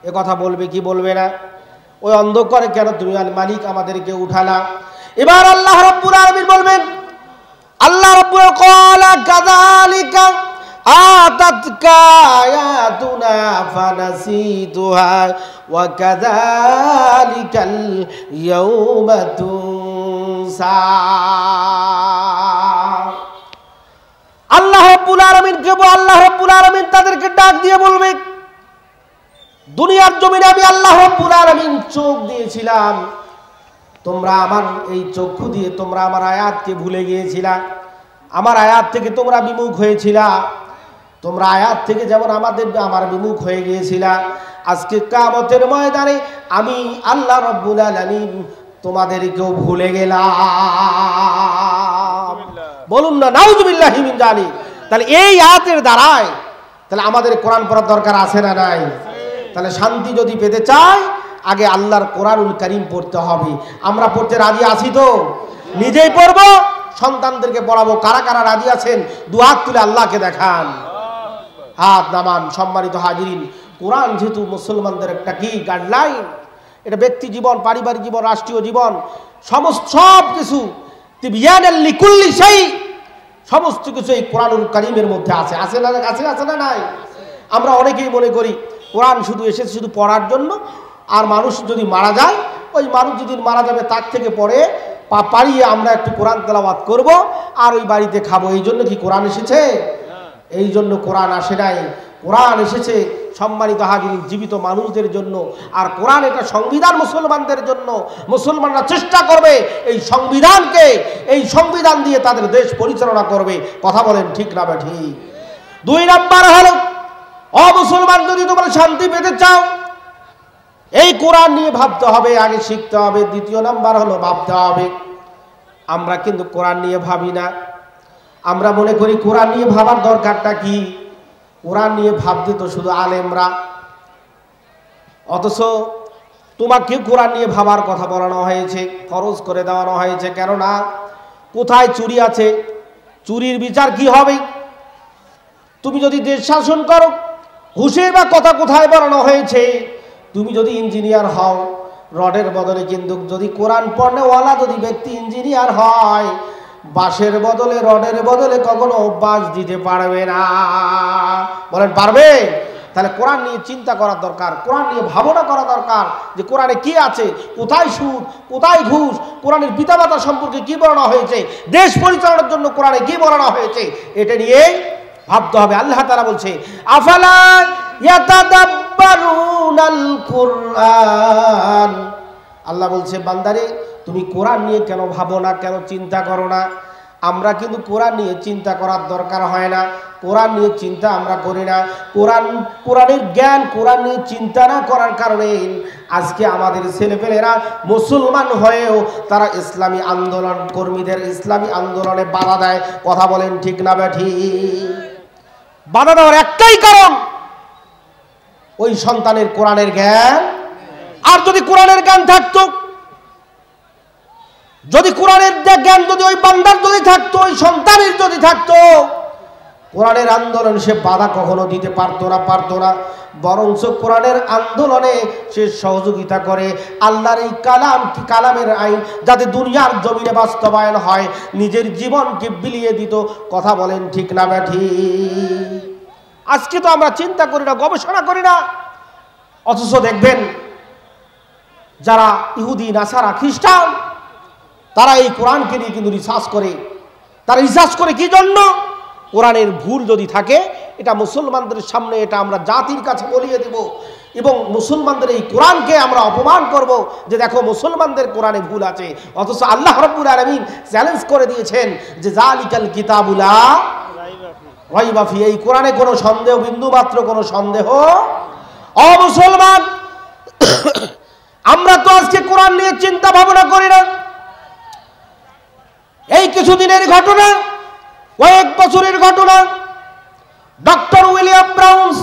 এ কথা বলবে কি বলবে না? ওই অন্ধ করে কেন তুমি মালিক আমাদেরকে উঠালা? এবার আল্লাহ রাব্বুল আলামিন বলবেন, আল্লাহ রাব্বুল ক্বালা কাযালিকা আতাতকা আয়াতুনা ফানাসিতুহা ওয়া কাযালিকাল ইয়াওমা তুনসা। আল্লাহ রাব্বুল আলামিন তাদেরকে ডাক দিয়ে বলবে, দুনিয়ার জমিনে আমি আল্লাহ রাব্বুল আলামিন চোখ দিয়েছিলাম, তোমরা আমার এই চক্ষু দিয়ে তোমরা আমার আয়াতকে ভুলে গিয়েছিলা, আমার আয়াত থেকে তোমরা বিমুখ হয়েছিলা, তোমরা আয়াত থেকে যেমন আমার বিমুখ হয়ে গিয়েছিলা, আজকে কিয়ামতের ময়দানে আমি আল্লাহ রাব্বুল আলামিন তোমাদেরকেও ভুলে গেলাম। বলুন না নাউযুবিল্লাহি মিন যালিক। তাহলে এই আয়াতের দ্বারাই তাহলে আমাদের কোরআন পড়ার দরকার আছে না নাই? তাহলে শান্তি যদি পেতে চাই, আগে আল্লাহর কোরআনুল কারীম পড়তে হবে। আমরা পড়তে রাজি আছি তো? নিজেই পড়বো, সন্তানদেরকে পড়াবো। কারা কারা রাজি আছেন দু হাত তুলে আল্লাহকে দেখান, হাত নামান। সম্মানিত হাজিরিন, কোরআন যেহেতু মুসলমানদের একটা কি গাইডলাইন, এটা ব্যক্তি জীবন, পারিবারিক জীবন, রাষ্ট্রীয় জীবন, সব কিছু তিবয়ানাল লিকুল্লি শাই, সমস্ত কিছু এই কোরআনুল কারীমের মধ্যে আছে। আছে না, আছে না নাই? আমরা অনেকেই মনে করি কোরআন শুধু এসেছে শুধু পড়ার জন্য, আর মানুষ যদি মারা যায়, ওই মানুষ যদি মারা যাবে তার থেকে পরে পাড়িয়ে আমরা একটু কোরআন তেলাওয়াত করব আর ওই বাড়িতে খাবো। এই জন্য কি কোরআন এসেছে? এই জন্য কোরআন আসে নাই। কোরআন এসেছে সম্মানিত হাজিরিন জীবিত মানুষদের জন্য, আর কোরআন এটা সংবিধান মুসলমানদের জন্য। মুসলমানরা চেষ্টা করবে এই সংবিধানকে, এই সংবিধান দিয়ে তাদের দেশ পরিচালনা করবে। কথা বলেন ঠিক না ঠিক? 2 নাম্বার হলো, মুসলমান যদি তোমরা শান্তি পেতে চাও, এই কোরআন নিয়ে ভাবতে হবে, আগে শিখতে হবে। 2 নাম্বার হলো ভাবতে হবে। আমরা কিন্তু কোরআন নিয়ে ভাবি না। আমরা মনে করি কোরআন নিয়ে ভাবার দরকারটা কি? কোরআন নিয়ে ভাবতে তো শুধু আলেমরা, অথচ তোমাকে কোরআন নিয়ে ভাবার কথা বলানো হয়েছে, ফরজ করে দেওয়ানো হয়েছে। কেননা কোথায় চুরি আছে, চুরির বিচার কি হবে? তুমি যদি দেশ শাসন করো, হুঁশের বা কথা কোথায় বলানো হয়েছে? তুমি যদি ইঞ্জিনিয়ার হও, রডের বদলে কিন্তু যদি কোরআন পড়নেওয়ালা যদি ব্যক্তি ইঞ্জিনিয়ার হয়, বাঁশের বদলে রডের বদলে কখনো বাঁশ দিতে পারবে না। বলেন পারবে? তাহলে কোরআন নিয়ে চিন্তা করার দরকার, কোরআন নিয়ে ভাবনা করা দরকার যে কোরআনে কি আছে, কোথায় সুদ, কোথায় ঘুষ, কোরআনের পিতামাতা সম্পর্কে কি বলানো হয়েছে, দেশ পরিচালনার জন্য কোরআনে কি বলানো হয়েছে, এটা নিয়ে ভাবতে হবে। আল্লাহ তাআলা বলছে, আফালা ইয়াতাদাব্বারুনাল কুরআন। আল্লাহ বলছে, বান্দারে তুমি কোরআন নিয়ে কেন ভাবো না, কেন চিন্তা করো না? আমরা কিন্তু কোরআন নিয়ে চিন্তা করার দরকার হয় না, কোরআন নিয়ে চিন্তা আমরা করি না। কোরআনের জ্ঞান, কোরআন নিয়ে চিন্তা না করার কারণে আজকে আমাদের ছেলেপেলেরা মুসলমান হয়েও তারা ইসলামী আন্দোলন কর্মীদের ইসলামী আন্দোলনে বাধা দেয়। কথা বলেন ঠিক না ঠিক? বাধা দেওয়ার একটাই কারণ, ওই সন্তানের কোরআনের জ্ঞান। আর যদি কোরআনের জ্ঞান থাকতো, যদি কোরআনের জ্ঞান যদি ওই বান্দার যদি থাকতো, ওই সন্তানের যদি থাকতো, কোরআনের আন্দোলন সে বাধা কখনো দিতে পারতো না। বরঞ্চ কোরআনের আন্দোলনে সে সহযোগিতা করে। আল্লাহর এই কালামের আইন যাতে দুনিয়ার জমিনে বাস্তবায়ন হয়, নিজের জীবনকে বিলিয়ে দিত। কথা বলেন ঠিক না ঠিক? আজকে তো আমরা চিন্তা করি না, গবেষণা করি না, অথচ দেখবেন যারা ইহুদি, নাসারা, খ্রিস্টান, তারা এই কোরআনকে নিয়ে কিন্তু রিসার্চ করে। তারা রিসার্চ করে কি জন্য? কোরআনের ভুল যদি থাকে, এটা মুসলমানদের সামনে এটা আমরা জাতির কাছে বলিয়ে দেব, এবং মুসলমানদের এই কোরআনকে আমরা অপমান করব যে দেখো মুসলমানদের কোরআনে ভুল আছে। অথচ আল্লাহ রাব্বুল আলামিন চ্যালেঞ্জ করে দিয়েছেন যে জালিকাল কিতাবুলা রাইবা ফি, এই কোরআনে কোনো সন্দেহ, বিন্দু মাত্র কোনো সন্দেহ। মুসলমান, আমরা তো আজকে কোরআন নিয়ে চিন্তা ভাবনা করি না। এই কিছুদিনের ঘটনা, কয়েক বছরের ঘটনা, ডক্টর উইলিয়াম ব্রাউন্স,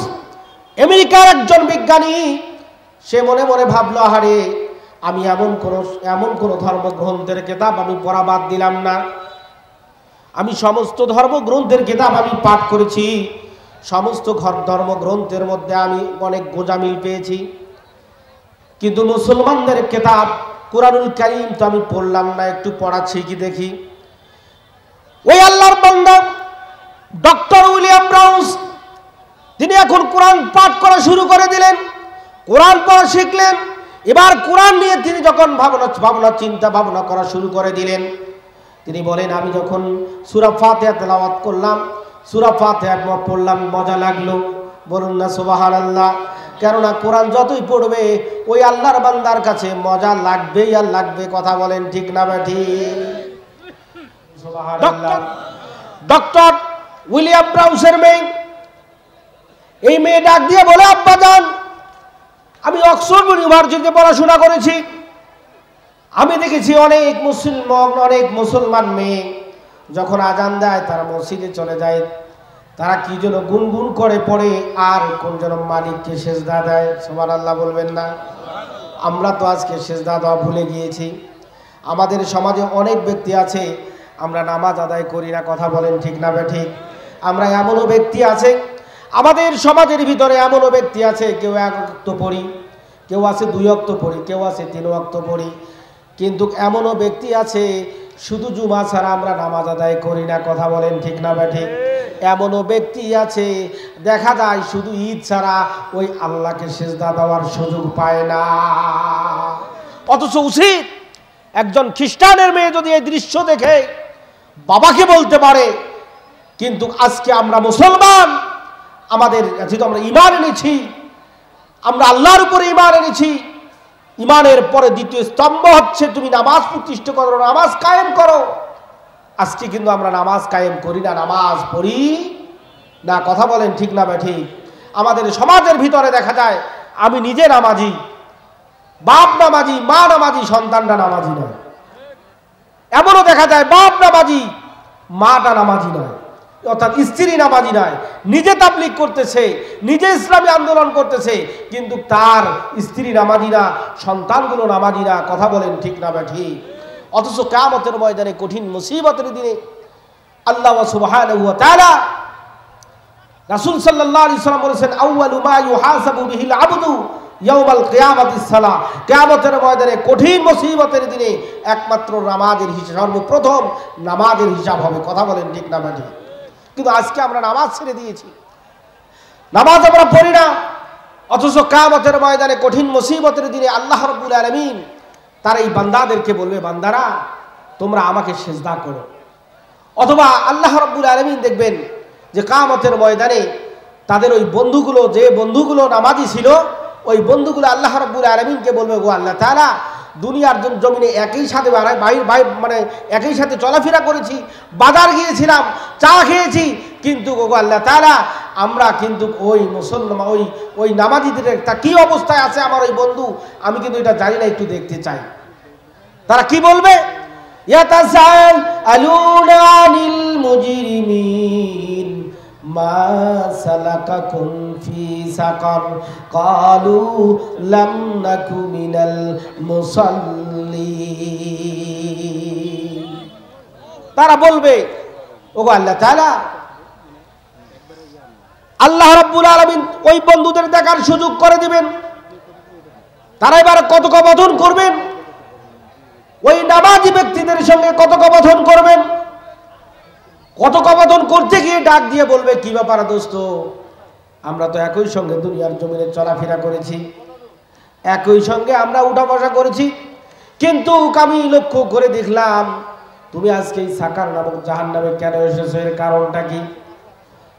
আমেরিকার একজন বিজ্ঞানী, সে মনে মনে ভাবলো, আহারে আমি এমন কোন ধর্মগ্রন্থের কিতাব আমি পড়া বাদ দিলাম না। আমি সমস্ত ধর্মগ্রন্থের কিতাব আমি পাঠ করেছি, সমস্ত ধর্মগ্রন্থের মধ্যে আমি অনেক গোঁজামিল পেয়েছি, কিন্তু মুসলমানদের কিতাব কুরআনুল কারীম তো আমি পড়লাম না, একটু পড়াচ্ছি কি দেখি। ওই আল্লাহর বান্দা ডক্টর উইলিয়াম ব্রাউন্স, তিনি এখন কোরআন পাঠ করা শুরু করে দিলেন, কোরআন পড়া শিখলেন। এবার কোরআন নিয়ে তিনি যখন চিন্তা ভাবনা করা শুরু করে দিলেন, তিনি বলেন, আমি যখন সূরা ফাতিহা তেলাওয়াত করলাম, সূরা ফাতিহা পড়লাম, মজা লাগলো। বলুন না সুবহানাল্লাহ। কেননা কোরআন যতই পড়বে ওই আল্লাহর বান্দার কাছে মজা লাগবেই আর লাগবে। কথা বলেন ঠিক না ঠিক? ডক্টর উইলিয়াম ব্রাউন্সের মেয়ে, এই মেয়ে ডাক দিয়ে বলে, আব্বা জান, আমি অক্সফোর্ড ইউনিভার্সিটিতে পড়াশোনা করেছি, আমি দেখেছি অনেক মুসলমান মেয়ে যখন আজান দেয় তারা মসজিদে চলে যায়, তারা কি যেন গুনগুন করে পড়ে আর কোন যেন মালিককে সেজদা দেয়। সুবহানাল্লাহ বলবেন না? আমরা তো আজকে সেজদা দেওয়া ভুলে গিয়েছি। আমাদের সমাজে অনেক ব্যক্তি আছে, আমরা নামাজ আদায় করি না। কথা বলেন ঠিক না ঠিক? আমরা এমনও ব্যক্তি আছে, আমাদের সমাজের ভিতরে এমনও ব্যক্তি আছে, কেউ 1 ওয়াক্ত পড়ি, কেউ আছে 2 ওয়াক্ত পড়ি, কেউ আছে 3 ওয়াক্ত পড়ি, কিন্তু এমনও ব্যক্তি আছে শুধু জুমা ছাড়া আমরা নামাজ আদায় করি না, কথা বলেন ঠিক না ঠিক? এমনও ব্যক্তি আছে দেখা যায় শুধু ঈদ ছাড়া ওই আল্লাহকে সিজদা দেওয়ার সুযোগ পায় না। অথচ উচিত একজন খ্রিস্টানের মেয়ে যদি এই দৃশ্য দেখে বাবাকে বলতে পারে, কিন্তু আজকে আমরা মুসলমান, আমাদের যেহেতু আমরা ঈমান এনেছি, আমরা আল্লাহর উপরে ঈমান এনেছি, ঈমানের পরে দ্বিতীয় স্তম্ভ হচ্ছে তুমি নামাজ প্রতিষ্ঠা করো, নামাজ কায়েম করো। আজকে কিন্তু আমরা নামাজ কায়েম করি না, নামাজ পড়ি না, কথা বলেন ঠিক না ঠিক? আমাদের সমাজের ভিতরে দেখা যায় আমি নিজে নামাজি, বাপ নামাজি, মা নামাজি, সন্তানরা নামাজি নয়। এমনও দেখা যায় বাপ নামাজি, মাটা নামাজি নয়, অর্থাৎ স্ত্রী নামাজি নয়, নিজে তাবলীগ করতেছে, নিজে ইসলামী আন্দোলন করতেছে, কিন্তু তার স্ত্রী নামাজি না, সন্তানগুলো নামাজি না, কথা বলেন ঠিক না ঠিক? অথচ কিয়ামতের ময়দানে কঠিন মুসিবতের দিনে আল্লাহ সুবহানাহু ওয়া তাআলা, রাসূল সাল্লাল্লাহু আলাইহি ওয়াসাল্লাম বলেছেন, আউয়ালু মা ইউহাসাবু বিহিল আবদু ইয়াউমাল কিয়ামাতিস সালাহ। কিয়ামতের ময়দানে কঠিন মুসিবতের দিনে একমাত্র নামাজের হিসাব, সর্বপ্রথম নামাজের হিসাব হবে, কথা বলেন ঠিক না ঠিক? কিন্তু আজকে আমরা নামাজ ছেড়ে দিয়েছি, নামাজ আমরা পড়ি না। অথচ কিয়ামতের ময়দানে কঠিন মুসিবতের দিনে আল্লাহ রাব্বুল আলামিন তার এই বান্দাদেরকে বলবে, বান্দারা তোমরা আমাকে সিজদা করো। অথবা আল্লাহ রাব্বুল আলামিন দেখবেন যে কিয়ামতের ময়দানে তাদের ওই বন্ধুগুলো, যে বন্ধুগুলো নামাজি ছিল, ওই বন্ধুগুলো আল্লাহ রাব্বুল আলামিনকে বলবে, গো আল্লাহ তাআলা, দুনিয়ার জমিনে একই সাথে মানে একই সাথে চলাফেরা করেছি, বাজার গিয়েছিলাম, চা খেয়েছি, কিন্তু গো আল্লাহ তাআলা আমরা কিন্তু ওই মুসলমান ওই নামাজিদের তা কি অবস্থায় আছে আমার ওই বন্ধু, আমি কিন্তু এটা জানি না, একটু দেখতে চাই। তারা কি বলবে? ইয়াতাসাআলুনা আনিল মুজরিমিন মা সালাকাকুম ফি সাকার ক্বালু লাম নাকু মিনাল মুসাল্লিন। তারা বলবে, ওগো আল্লাহ তাআলা, আল্লাহ রাব্বুল আলামিন ওই বন্ধুদের দেখার সুযোগ করে দিবেন, তারা এবার কথোপকথন করবেন, ওই নামাজি ব্যক্তিদের সঙ্গে কথোপকথন করবেন। কথোপকথন করতে গিয়ে ডাক দিয়ে বলবে, কি ব্যাপার দোস্ত, আমরা তো একই সঙ্গে দুনিয়ার জমিনে চলাফেরা করেছি, একই সঙ্গে আমরা উঠা বসা করেছি, কিন্তু আমি লক্ষ্য করে দেখলাম তুমি আজকে এই সাকার নামক জাহান্নামে কেন এসেছো, এর কারণটা কি?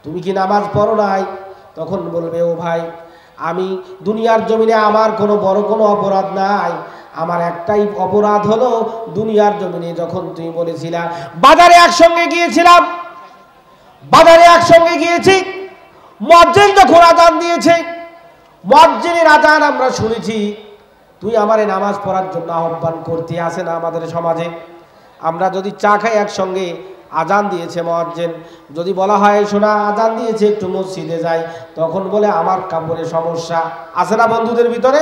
তুমি কি নামাজ পড়ো নাই? তখন বলবে, ও ভাই, আমি দুনিয়ার জমিনে আমার বড় কোনো অপরাধ নাই, আমার একটাই অপরাধ হলো দুনিয়ার জমিনে যখন তুমি বলেছিলা বাজারে একসঙ্গে গিয়েছিলাম, বাজারে একসঙ্গে গিয়েছি, মুয়াজ্জিন যখন আযান দিয়েছে, মুয়াজ্জিনের আযান আমরা শুনেছি, তুই আমারে নামাজ পড়ার জন্য আহ্বান করতে আসে না। আমাদের সমাজে আমরা যদি চা খাই একসঙ্গে, আযান দিয়েছে মুয়াজ্জিন, যদি বলা হয় শোনা আযান দিয়েছে একটু মসজিদে যাই, তখন বলে আমার কাপড়ে সমস্যা আছে না বন্ধুদের ভিতরে,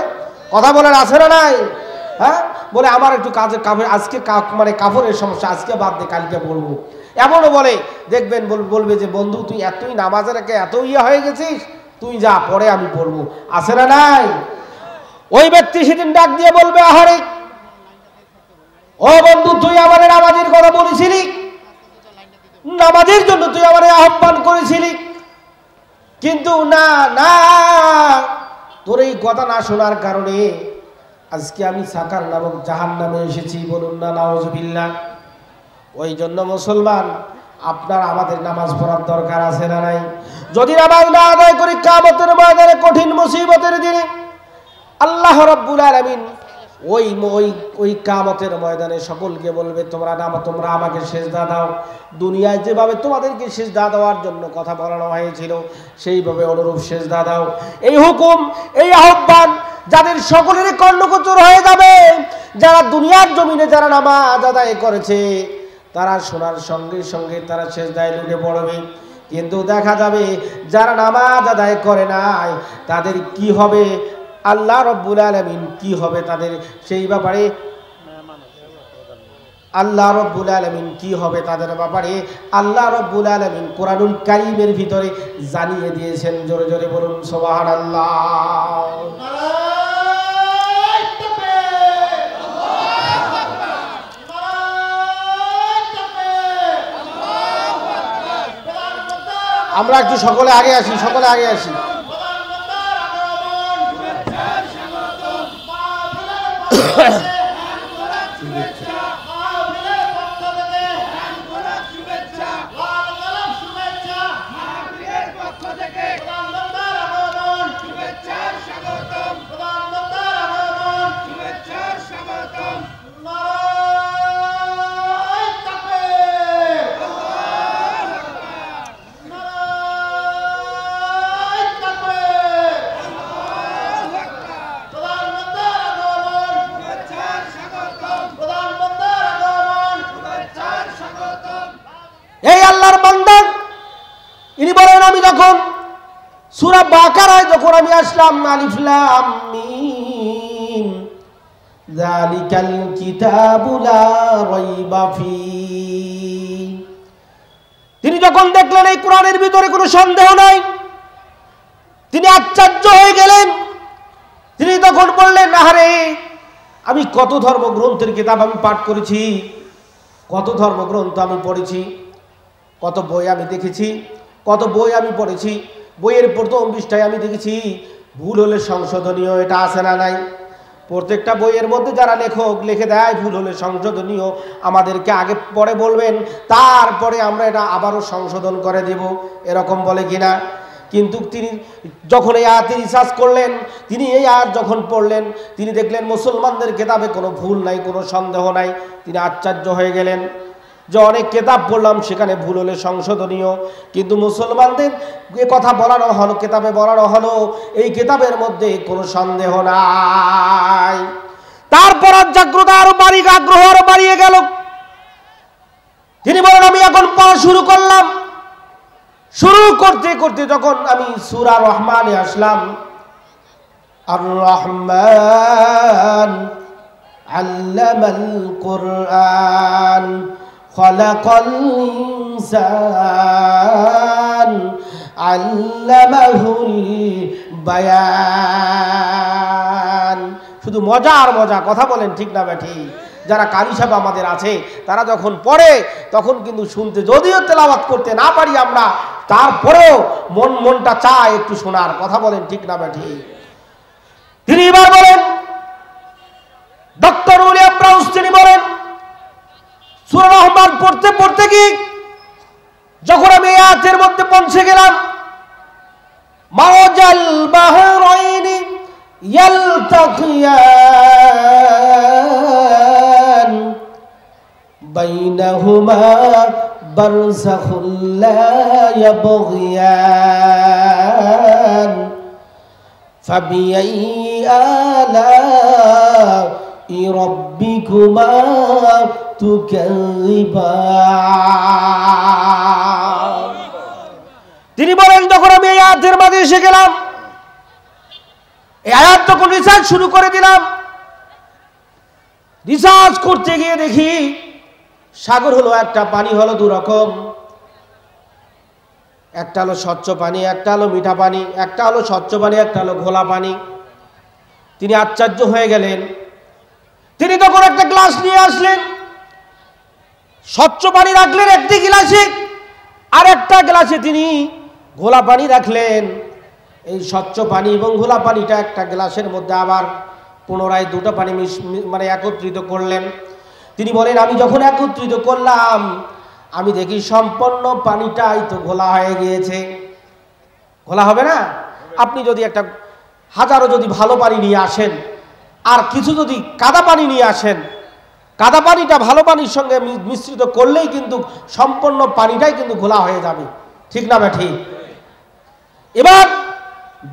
কথা বলেন আছে না নাই? হ্যাঁ, বলে আমার একটু কাজের কাপড় আজকে মানে কাপড়ের সমস্যা, আজকে বাদ দে, কালকে বলবো। এমনও বলে, দেখবেন বলবে যে বন্ধু তুই এতই নামাজের এত হয়ে গেছিস, তুই যা, পরে আমি পড়বো, আছে না নাই? ওই ব্যক্তি সেদিন ডাক দিয়ে বলবে, আহারে ও বন্ধু, তুই আমার নামাজের কথা বলেছিলি, নামাজের জন্য তুই আমার আহ্বান করেছিলি, কিন্তু না না, তোর এই কথা না শোনার কারণে আজকে আমি সাকার নামক জাহান্নামে এসেছি, বলুন না নাউজুবিল্লাহ। ওই জন্য মুসলমান, আপনার আমাদের নামাজ পড়ার দরকার আছে না নাই? যদি নামাজ না আদায় করি, কিয়ামতের ময়দানে কঠিন মুসিবতের দিনে আল্লাহ রাব্বুল আলামিন ওই কিয়ামতের ময়দানে সকলকে বলবে, তোমরা আমাকে সিজদা দাও। দুনিয়ায় যেভাবে তোমাদেরকে সিজদা দেওয়ার জন্য কথা বলানো হয়েছিল, সেইভাবে অনুরূপ সিজদা দাও। এই হুকুম, এই আহ্বান যাদের সকলেরই কর্ণগোচর হয়ে যাবে, যারা দুনিয়ার জমিনে যারা নামাজ আদায় করেছে, তারা শোনার সঙ্গে সঙ্গে তারা সিজদায় লুটে পড়বে। কিন্তু দেখা যাবে যারা নামাজ আদায় করে নাই, তাদের কি হবে, আল্লাহ রাব্বুল আলামিন কি হবে তাদের, সেই ব্যাপারে আল্লাহ রাব্বুল আলামিন কি হবে তাদের ব্যাপারে আল্লাহ রাব্বুল আলামিন কোরআনুল কারীমের ভিতরে জানিয়ে দিয়েছেন। জোরে জোরে বলুন সুবহানাল্লাহ। আমরা একটু সকলে আগে আসি, সকলে আগে আসি। এই আল্লাহর বান্দা ইনি বলেন, আমি যখন সূরা বাকারায় যখন আমি আসলাম, আলিফ লাম মিম যালিকাল কিতাবু লা রাইবা ফি, তিনি যখন দেখলেন এই কোরআনের ভিতরে কোনো সন্দেহ নাই, তিনি আশ্চর্য হয়ে গেলেন। তিনি তখন বললেন, আরে আমি কত ধর্মগ্রন্থের কিতাব আমি পাঠ করেছি, কত ধর্মগ্রন্থ আমি পড়েছি, কত বই আমি দেখেছি, কত বই আমি পড়েছি, বইয়ের প্রথম পৃষ্ঠায় আমি দেখেছি ভুল হলে সংশোধনীয়, এটা আছে না নাই? প্রত্যেকটা বইয়ের মধ্যে যারা লেখক লিখে দেয় ভুল হলে সংশোধনীয়, আমাদেরকে আগে পরে বলবেন, তারপরে আমরা এটা আবারও সংশোধন করে দেব, এরকম বলে কিনা? কিন্তু তিনি যখন এই আয়াতে রিসার্চ করলেন, তিনি এই আয়াত যখন পড়লেন, তিনি দেখলেন মুসলমানদের কিতাবে কোনো ভুল নাই, কোনো সন্দেহ নাই। তিনি আশ্চর্য হয়ে গেলেন যে অনেক কিতাব পড়লাম সেখানে ভুল হলে সংশোধনীয়, কিন্তু মুসলমানদের এ কথা বলানো হলো, কিতাবে বলানো হলো এই কিতাবের মধ্যে কোনো সন্দেহ নাই। তারপর জাগ্রত আরো আগ্রহ আরো বাড়িয়ে গেল। তিনি বলেন, আমি এখন পড়া শুরু করলাম। শুরু করতে করতে যখন আমি সূরা রহমানে আসলাম, আর রহমান আল্লামাল কুরআন খালাকাল ইনসান আল্লামাহুল বায়ান। শুধু মজা আর মজা, কথা বলেন ঠিক না বেঠি? যারা কারি সাহেব আমাদের আছে তারা যখন পড়ে তখন কিন্তু শুনতে, যদিও তেলাওয়াত করতে না পারি আমরা, তারপরেও মনটা চায় একটু শোনার, কথা বলেন ঠিক না বেঠি? তিনি এবার বলেন, ডক্টর উইলিয়াম ব্রাউস তিনি বলেন, সূরা রহমান পড়তে পড়তে কি যখন আমি এই আয়াতের মধ্যে পৌঁছে গেলাম, মাওজাল বাহরাইনি ইয়ালতাকিয়ান বাইনাহুমা বারযাখুল লা ইয়াবগিয়ান ফাবিআইয়ি আলা'i রাব্বিকুমা তুকাযিবান। তিনি বলেন, যখন আমি এই আয়াতের মাঝে এসে গেলাম, এই আয়াত তখন রিসার্চ শুরু করে দিলাম। রিসার্চ করতে গিয়ে দেখি সাগর হলো একটা, পানি হলো দু রকম, একটা হলো স্বচ্ছ পানি, একটা হলো মিঠা পানি, একটা হলো স্বচ্ছ পানি, একটা হলো ঘোলা পানি। তিনি আশ্চর্য হয়ে গেলেন। তিনি তখন একটা গ্লাস নিয়ে আসলেন, স্বচ্ছ পানি রাখলেন একটি গ্লাসে, আর একটা গ্লাসে তিনি ঘোলা পানি রাখলেন। এই স্বচ্ছ পানি এবং ঘোলা পানিটা একটা গ্লাসের মধ্যে আবার পুনরায় দুটো পানি মানে একত্রিত করলেন। তিনি বলেন, আমি যখন একত্রিত করলাম আমি দেখি সম্পূর্ণ পানিটাই তো ঘোলা হয়ে গিয়েছে। ঘোলা হবে না? আপনি যদি একটা হাজারো যদি ভালো পানি নিয়ে আসেন আর কিছু যদি কাদা পানি নিয়ে আসেন, কাদা পানিটা ভালো পানির সঙ্গে মিশ্রিত করলেই কিন্তু সম্পূর্ণ পানিটাই কিন্তু ঘোলা হয়ে যাবে, ঠিক না বেঠি? এবার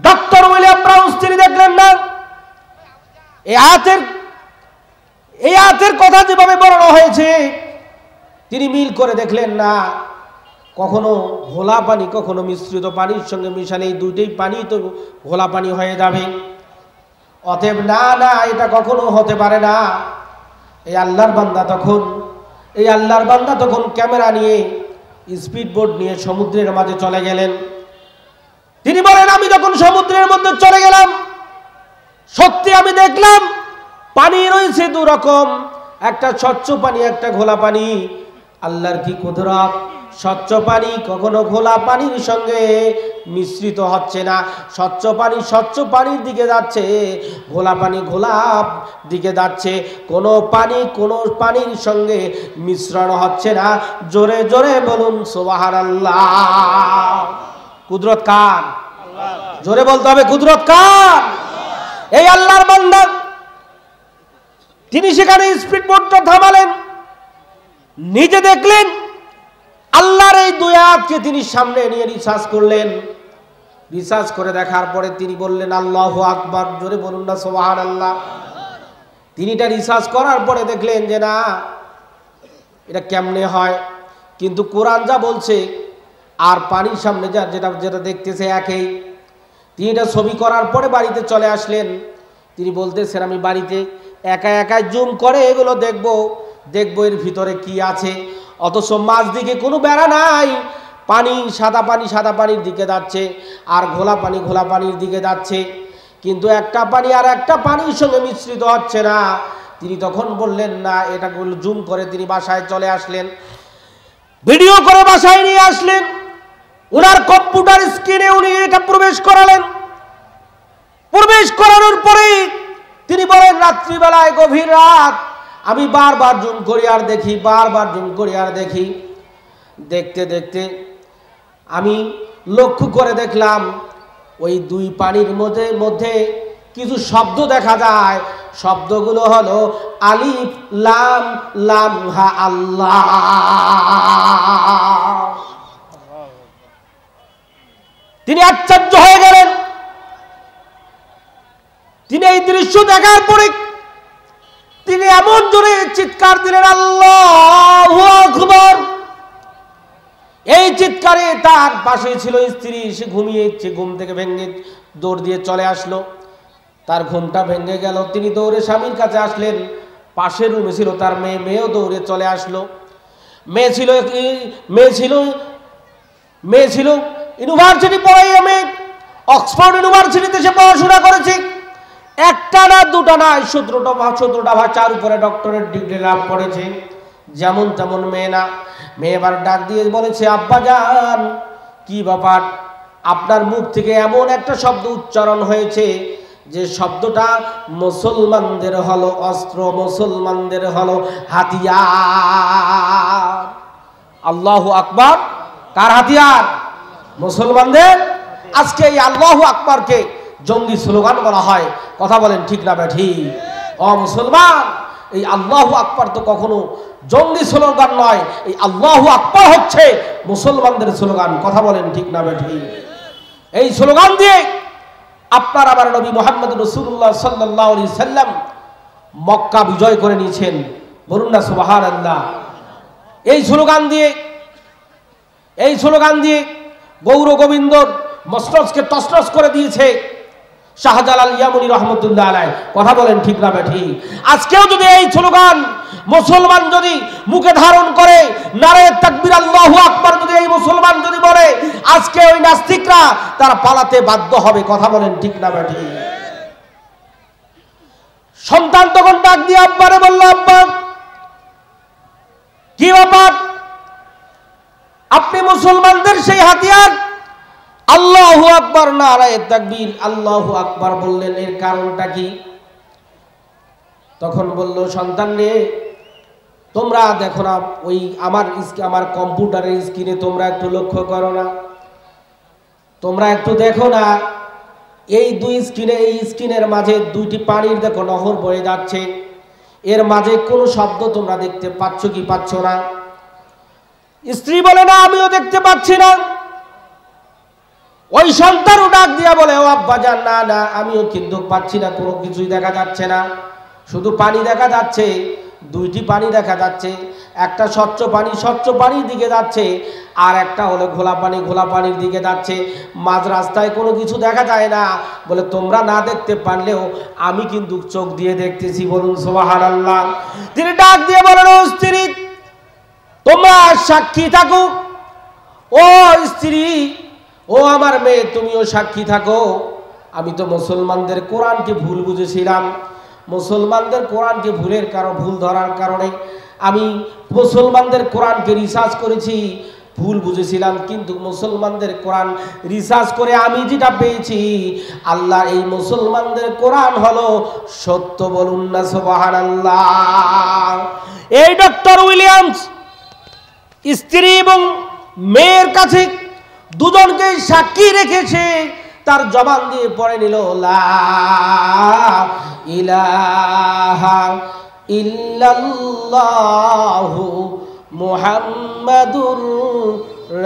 ডক্টর উইলিয়াম ব্রাউস তিনি দেখলেন না, এই আয়াতের কথা যেভাবে বর্ণনা হয়েছে তিনি মিল করে দেখলেন না, কখনো ঘোলা পানি কখনো মিশ্রিত পানির সঙ্গে মিশালে এই দুইটাই পানি তো ঘোলা পানি হয়ে যাবে। অতএব না না, এটা কখনো হতে পারে না। এই আল্লাহর বান্দা তখন ক্যামেরা নিয়ে স্পিড বোট নিয়ে সমুদ্রের মাঝে চলে গেলেন। তিনি বলেন, আমি যখন সমুদ্রের মধ্যে চলে গেলাম, সত্যি আমি দেখলাম পানি রয়েছে দু রকম, একটা স্বচ্ছ পানি, একটা ঘোলা পানি। আল্লাহর কি কুদরত! স্বচ্ছ পানি কখনো ঘোলা পানির সঙ্গে মিশ্রিত হচ্ছে না। স্বচ্ছ পানির দিকে যাচ্ছে, ঘোলা পানি ঘোলাপ দিকে যাচ্ছে। কোনো পানির সঙ্গে মিশ্রণ হচ্ছে না। জোরে জোরে বলুন সুবহানাল্লাহ। কুদরত কার? জোরে বলতে হবে, কুদরত কার? এই আল্লাহর বান্দা, তিনি সেখানে স্পিড বোটটা থামালেন, নিজে দেখলেন আল্লাহর এই দুই আয়াতকে তিনি সামনে নিয়ে রিসার্চ করলেন। রিসার্চ করে দেখার পরে তিনি বললেন আল্লাহু আকবার। জোরে বলুন না সুবহানাল্লাহ। তিনি এটা রিসার্চ করার পরে দেখলেন যে না, এটা কেমনে হয়, কিন্তু কোরআন যা বলছে আর পানির সামনে যেটা দেখতেছে একই। তিনি এটা ছবি করার পরে বাড়িতে চলে আসলেন। তিনি বলতেছেন আমি বাড়িতে একা জুম করে এগুলো দেখবো এর ভিতরে কি আছে। অথচ মাঝ দিকে কোনো বেড়া নাই, সাদা পানির দিকে যাচ্ছে, আর ঘোলা পানির দিকে যাচ্ছে, কিন্তু একটা পানি আর একটা পানির সঙ্গে মিশ্রিত হচ্ছে না। তিনি তখন বললেন না, এটা জুম করে তিনি বাসায় চলে আসলেন, ভিডিও করে বাসায় নিয়ে আসলেন। ওনার কম্পিউটার স্ক্রিনে উনি এটা প্রবেশ করালেন। প্রবেশ করানোর পরে তিনি বলেন রাত্রিবেলায় গভীর রাত আমি বারবার জুম করি আর দেখি, দেখতে দেখতে আমি লক্ষ্য করে দেখলাম ওই দুই পানির মধ্যে কিছু শব্দ দেখা যায়। শব্দগুলো হলো আলিফ লাম লাম হা আল্লাহ। তিনি আশ্চর্য হয়ে গেলেন। তিনি এই দৃশ্য দেখার পরে তিনি এমন জোরে চিৎকার দিলেন আল্লাহু আকবার। এই চিৎকারে তার পাশে ছিল স্ত্রী, সে ঘুমিয়েছে, ঘুম থেকে ভেঙে দৌড় দিয়ে চলে আসলো। তার ঘুমটা ভেঙে গেল, তিনি দৌড়ে স্বামীর কাছে আসলেন। পাশের রুমে ছিল তার মেয়েও দৌড়ে চলে আসলো। মেয়ে ছিল ইউনিভার্সিটি পড়াই, আমি অক্সফোর্ড ইউনিভার্সিটিতে সে পড়াশোনা করেছি। একটা না দুটা না 17টা ভাষার উপরে ডক্টরেট ডিগ্রি লাভ করেছে। যেমন তেমন মেয়ে না। মেয়ে এবার ডাক দিয়ে বলেছে আব্বা জান, কি ব্যাপার, আপনার মুখ থেকে এমন একটা শব্দ উচ্চারণ হয়েছে যে শব্দটা মুসলমানদের হলো অস্ত্র, মুসলমানদের হলো হাতিয়ার। আল্লাহু আকবার কার হাতিয়ার? মুসলমানদের। আজকে এই আল্লাহু আকবারকে জঙ্গি স্লোগান বলা হয়। কথা বলেন ঠিক না বেঠিক? ও মুসলমান, এই আল্লাহু আকবার তো কখনো জঙ্গি স্লোগান নয়, এই আল্লাহু আকবার হচ্ছে মুসলমানদের স্লোগান। কথা বলেন ঠিক না বেঠিক? এই স্লোগান দিয়ে আপনার আমার নবী মুহাম্মদ রাসূলুল্লাহ সাল্লাল্লাহু আলাইহি সাল্লাম মক্কা বিজয় করে নিয়েছেন। বলুন না সুবহানাল্লাহ। এই স্লোগান দিয়ে গৌর গোবিন্দর মস্তকে তছনছ করে দিয়েছে শাহজালাল ইয়ামানি রহমতুল্লাহ আলাইহি। কথা বলেন ঠিক না বেঠিক? আজকেও যদি এই স্লোগান মুসলমান যদি মুখে ধারণ করে, নারে তাকবীর আল্লাহু আকবার যদি এই মুসলমান যদি বলে, আজকে ওই নাস্তিকরা তারা পালাতে বাধ্য হবে। কথা বলেন ঠিক না বেঠিক? সন্তান তখন ডাক দিয়ে আব্বারে বলল, আব্বা কি ব্যাপার, আপনি মুসলমানদের সেই হাতিয়ার আল্লাহু আকবার, নারে তাকবীর আল্লাহু আকবার বললেন, এর কারণটা কি? তখন বলল, সন্তান রে, তোমরা দেখো না ওই আমার কম্পিউটারের স্ক্রিনে তোমরা একটু লক্ষ্য করো না, তোমরা একটু দেখো না, এই স্ক্রিনের মাঝে দুইটি পানির দেখো নহর বয়ে যাচ্ছে, এর মাঝে কোনো শব্দ তোমরা দেখতে পাচ্ছ কি পাচ্ছ না? স্ত্রী বলে, না আমিও দেখতে পাচ্ছি না। ওই সন্তানও ডাক দিয়া বলে, ও আব্বা জান, না আমিও কিন্তু পাচ্ছি না, কোনো কিছুই দেখা যাচ্ছে না, শুধু পানি দেখা যাচ্ছে, দুইটি পানি দেখা যাচ্ছে, একটা স্বচ্ছ পানির দিকে যাচ্ছে, আর একটা হলো ঘোলা পানির দিকে যাচ্ছে, মাঝ রাস্তায় কোনো কিছু দেখা যায় না। বলে, তোমরা না দেখতে পারলেও আমি কিন্তু চোখ দিয়ে দেখতেছি। বলুন সুবহানাল্লাহ। তিনি ডাক দিয়ে বলেন, ও স্ত্রী, তোমরা সাক্ষী থাকো। ও স্ত্রী, ও আমার মেয়ে, তুমিও সাক্ষী থাকো। আমি তো মুসলমানদের কোরআনকে ভুল বুঝেছিলাম, মুসলমানদের কোরআনকে ভুল ধরার কারণে আমি মুসলমানদের কোরআনকে রিসার্চ করেছি। ভুল বুঝেছিলাম, কিন্তু মুসলমানদের কোরআন রিসার্চ করে আমি যেটা পেয়েছি, আল্লাহ এই মুসলমানদের কোরআন হলো সত্য। বলুন না সুবহানাল্লাহ। এই ডক্টর উইলিয়ামস স্ত্রী এবং মেয়ের কাছে দুজনকে সাক্ষী রেখেছে, তার জবান দিয়ে পড়ে নিল লা ইলাহা ইল্লাল্লাহু মুহাম্মাদুর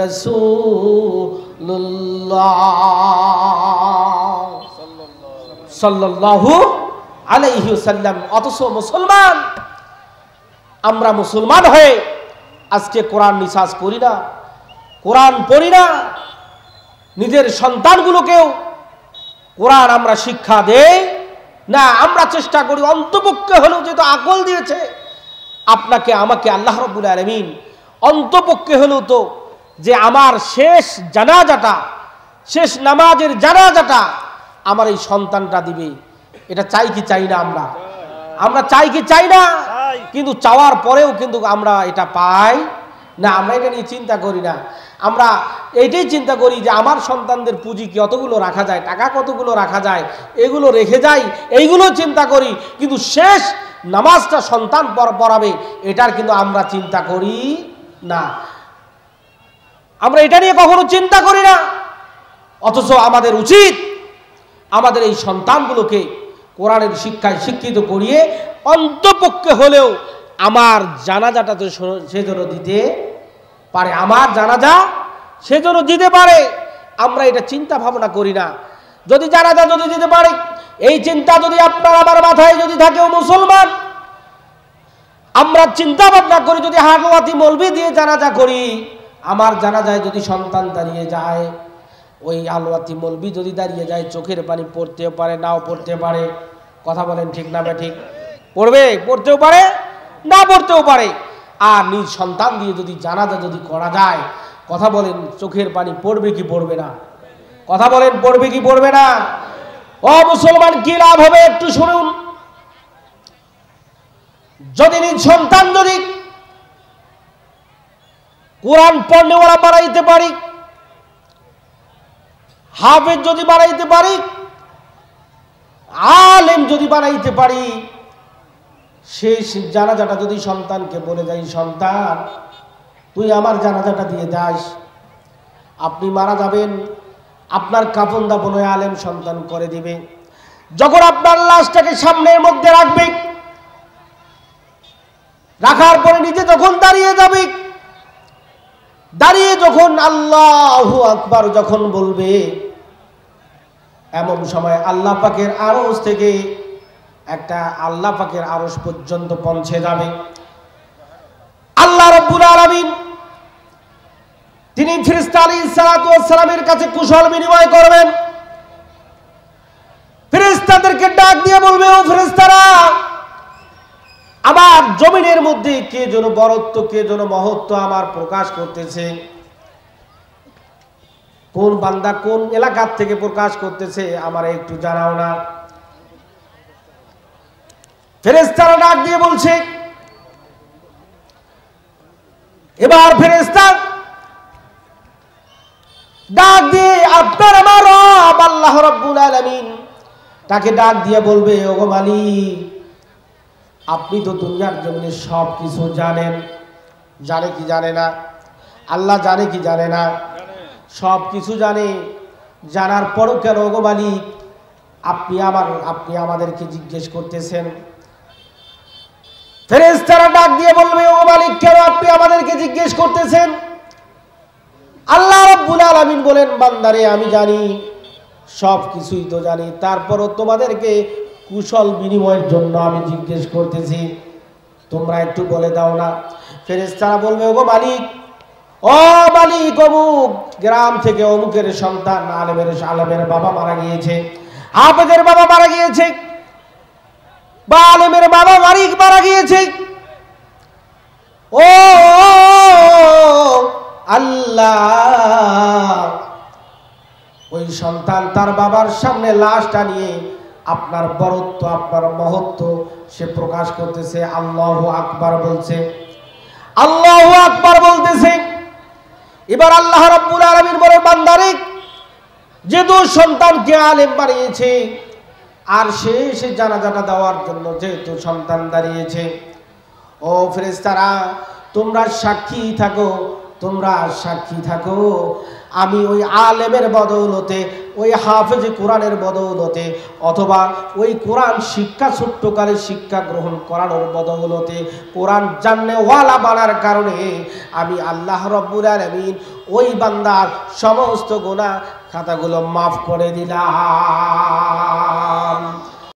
রাসূলুল্লাহ সাল্লাল্লাহু আলাইহি ওয়াসাল্লাম। অথচ মুসলমান, আমরা মুসলমান হয়ে আজকে কোরআন রিসার্চ করি না, কোরআন পড়ি না, নিজের সন্তানগুলোকেও কোরআন আমরা শিক্ষা দেই না। আমরা চেষ্টা করি অন্তপক্ষে হলেও, যেহেতু আকল দিয়েছে আপনাকে আমাকে আল্লাহ রাব্বুল আলামিন, অন্তপক্ষে হলেও তো যে আমার শেষ জানাজাটা, শেষ নামাজের জানাজাটা আমার এই সন্তানটা দিবে, এটা চাই কি চাই না? আমরা চাই কি চাই না? কিন্তু চাওয়ার পরেও কিন্তু আমরা এটা পাই না। আমরা এটা নিয়ে চিন্তা করি না। আমরা এইটাই চিন্তা করি যে আমার সন্তানদের পুঁজি কতগুলো রাখা যায়, টাকা কতগুলো রাখা যায়, এগুলো রেখে যাই, এইগুলো চিন্তা করি। কিন্তু শেষ নামাজটা সন্তান পড়াবে, এটার কিন্তু আমরা চিন্তা করি না। আমরা এটা নিয়ে কখনো চিন্তা করি না। অথচ আমাদের উচিত আমাদের এই সন্তানগুলোকে কোরআনের শিক্ষায় শিক্ষিত করিয়ে অন্তপক্ষে হলেও আমার জানাজাটা তো সে যেন দিতে পারে, আমার জানাজা সে যেন দিতে পারে। আমরা এটা চিন্তা ভাবনা করি না। যদি জানাজা যদি দিতে পারে, এই চিন্তা যদি আপনার আমার মাথায় যদি থাকে, ও মুসলমান, আমরা চিন্তা ভাবনা করি যদি হাটওয়াতি মলবি দিয়ে জানাজা করি, আমার জানাজায় যদি সন্তান দাঁড়িয়ে যায়, ওই আলওয়াতি মলবি যদি দাঁড়িয়ে যায়, চোখের পানি পড়তেও পারে, নাও পড়তে পারে। কথা বলেন ঠিক না ঠিক? পড়তেও পারে, না পড়তেও পারে। আর নিজ সন্তান দিয়ে যদি জানাজা যদি করা যায়, কথা বলেন চোখের পানি পড়বে কি পড়বে না? কথা বলেন পড়বে কি পড়বে না? ও মুসলমান, কি লাভ হবে একটু শুনুন। যদি নিজ সন্তান যদি কোরআন পড়লে ওরা বাড়াইতে পারি, হাফেজ যদি বানাইতে পারি, আলেম যদি বানাইতে পারি, শেষ জানাজাটা যদি সন্তানকে বলে যাই, সন্তান তুই আমার জানাজাটা দিয়ে যাস, আপনি মারা যাবেন, আপনার কাফন দাফন ওই আলেম সন্তান করে দিবে। যখন আপনার লাশটাকে সামনের মধ্যে রাখবে, রাখার পরে নিজে যখন দাঁড়িয়ে যাবে, দাঁড়িয়ে যখন আল্লাহু আকবার যখন বলবে, এমন সময় আল্লাহ পাকের আরশ থেকে একটা আল্লাহ পাকের আরশ পর্যন্ত পৌঁছে যাবে। আল্লাহ রাব্বুল আলামিন তিনি ফেরেশতা আলাইহিস সালাতু ওয়াস সালামের কাছে কুশল বিনিময় করবেন। ফেরেশতাদেরকে ডাক দিয়ে বলবে, ও ফেরেশতারা, আমার জমিনের মধ্যে কে যেন বরত্ব, কে যেন মহত্ব আমার প্রকাশ করতেছে, কোন বান্দা কোন এলাকার থেকে প্রকাশ করতেছে আমার একটু জানাও না। ফেরেশতারা ডাক দিয়ে বলছে, এবার ফেরেশতা ডাক দিয়ে আপনার আমার রব আল্লাহ রাব্বুল আলামিন তাকে ডাক দিয়ে বলবে, ওগো মালিক, আপনি তো দুনিয়ার জমিনে সব কিছু জানেন। জানে কি জানে না? আল্লাহ জানে কি জানে না? সব কিছু জানে। জানার পরও কেন ওগো মালিক আপনি আমাদেরকে জিজ্ঞেস করতেছেন? ফেরেশতারা ডাক দিয়ে বলবে, ও মালিক, কেন আপনি আমাদেরকে জিজ্ঞেস করতেছেন? আল্লাহ রাব্বুল আলামিন বলেন, বান্দারে, আমি জানি, সব কিছুই তো জানি, তারপরও তোমাদেরকে কুশল বিনিময়ের জন্য আমি জিজ্ঞেস করতেছি, তোমরা একটু বলে দাও না। ফেরেশতারা বলবে, ওগো মালিক, ও মালিক, অমুক গ্রাম থেকে অমুকের সন্তান আলেমের বাবা মারা গিয়েছে, হাফেজের বাবা মারা গিয়েছে, বা আলেমের বাবা মারা গিয়েছে। ও আল্লাহ, ওই সন্তান তার বাবার সামনে লাশটা নিয়ে আপনার বরত্ব, আপনার মহত্ব সে প্রকাশ করতেছে, আল্লাহু আকবার বলছে, আল্লাহু আকবার বলতেছে। এবার আল্লাহ রাব্বুল আলামিন বলে বান্দারে যেহেতু সন্তানকে আলেম বানিয়েছে আর সে জানাজাটা দেওয়ার জন্য যেহেতু সন্তান দাঁড়িয়েছে, ও ফেরেশতারা তোমরা সাক্ষী থাকো, তোমরা সাক্ষী থাকো আমি ওই আলেমের বদৌলতে, ওই হাফেজ কোরআনের বদৌলতে, অথবা ওই কোরআন শিক্ষা ছোট্টকালে শিক্ষা গ্রহণ করানোর বদৌলতে, কোরআন জাননেওয়ালা বানার কারণে আমি আল্লাহ রাব্বুল আলামিন ওই বান্দার সমস্ত গুনাহ খাতাগুলো মাফ করে দিলাম।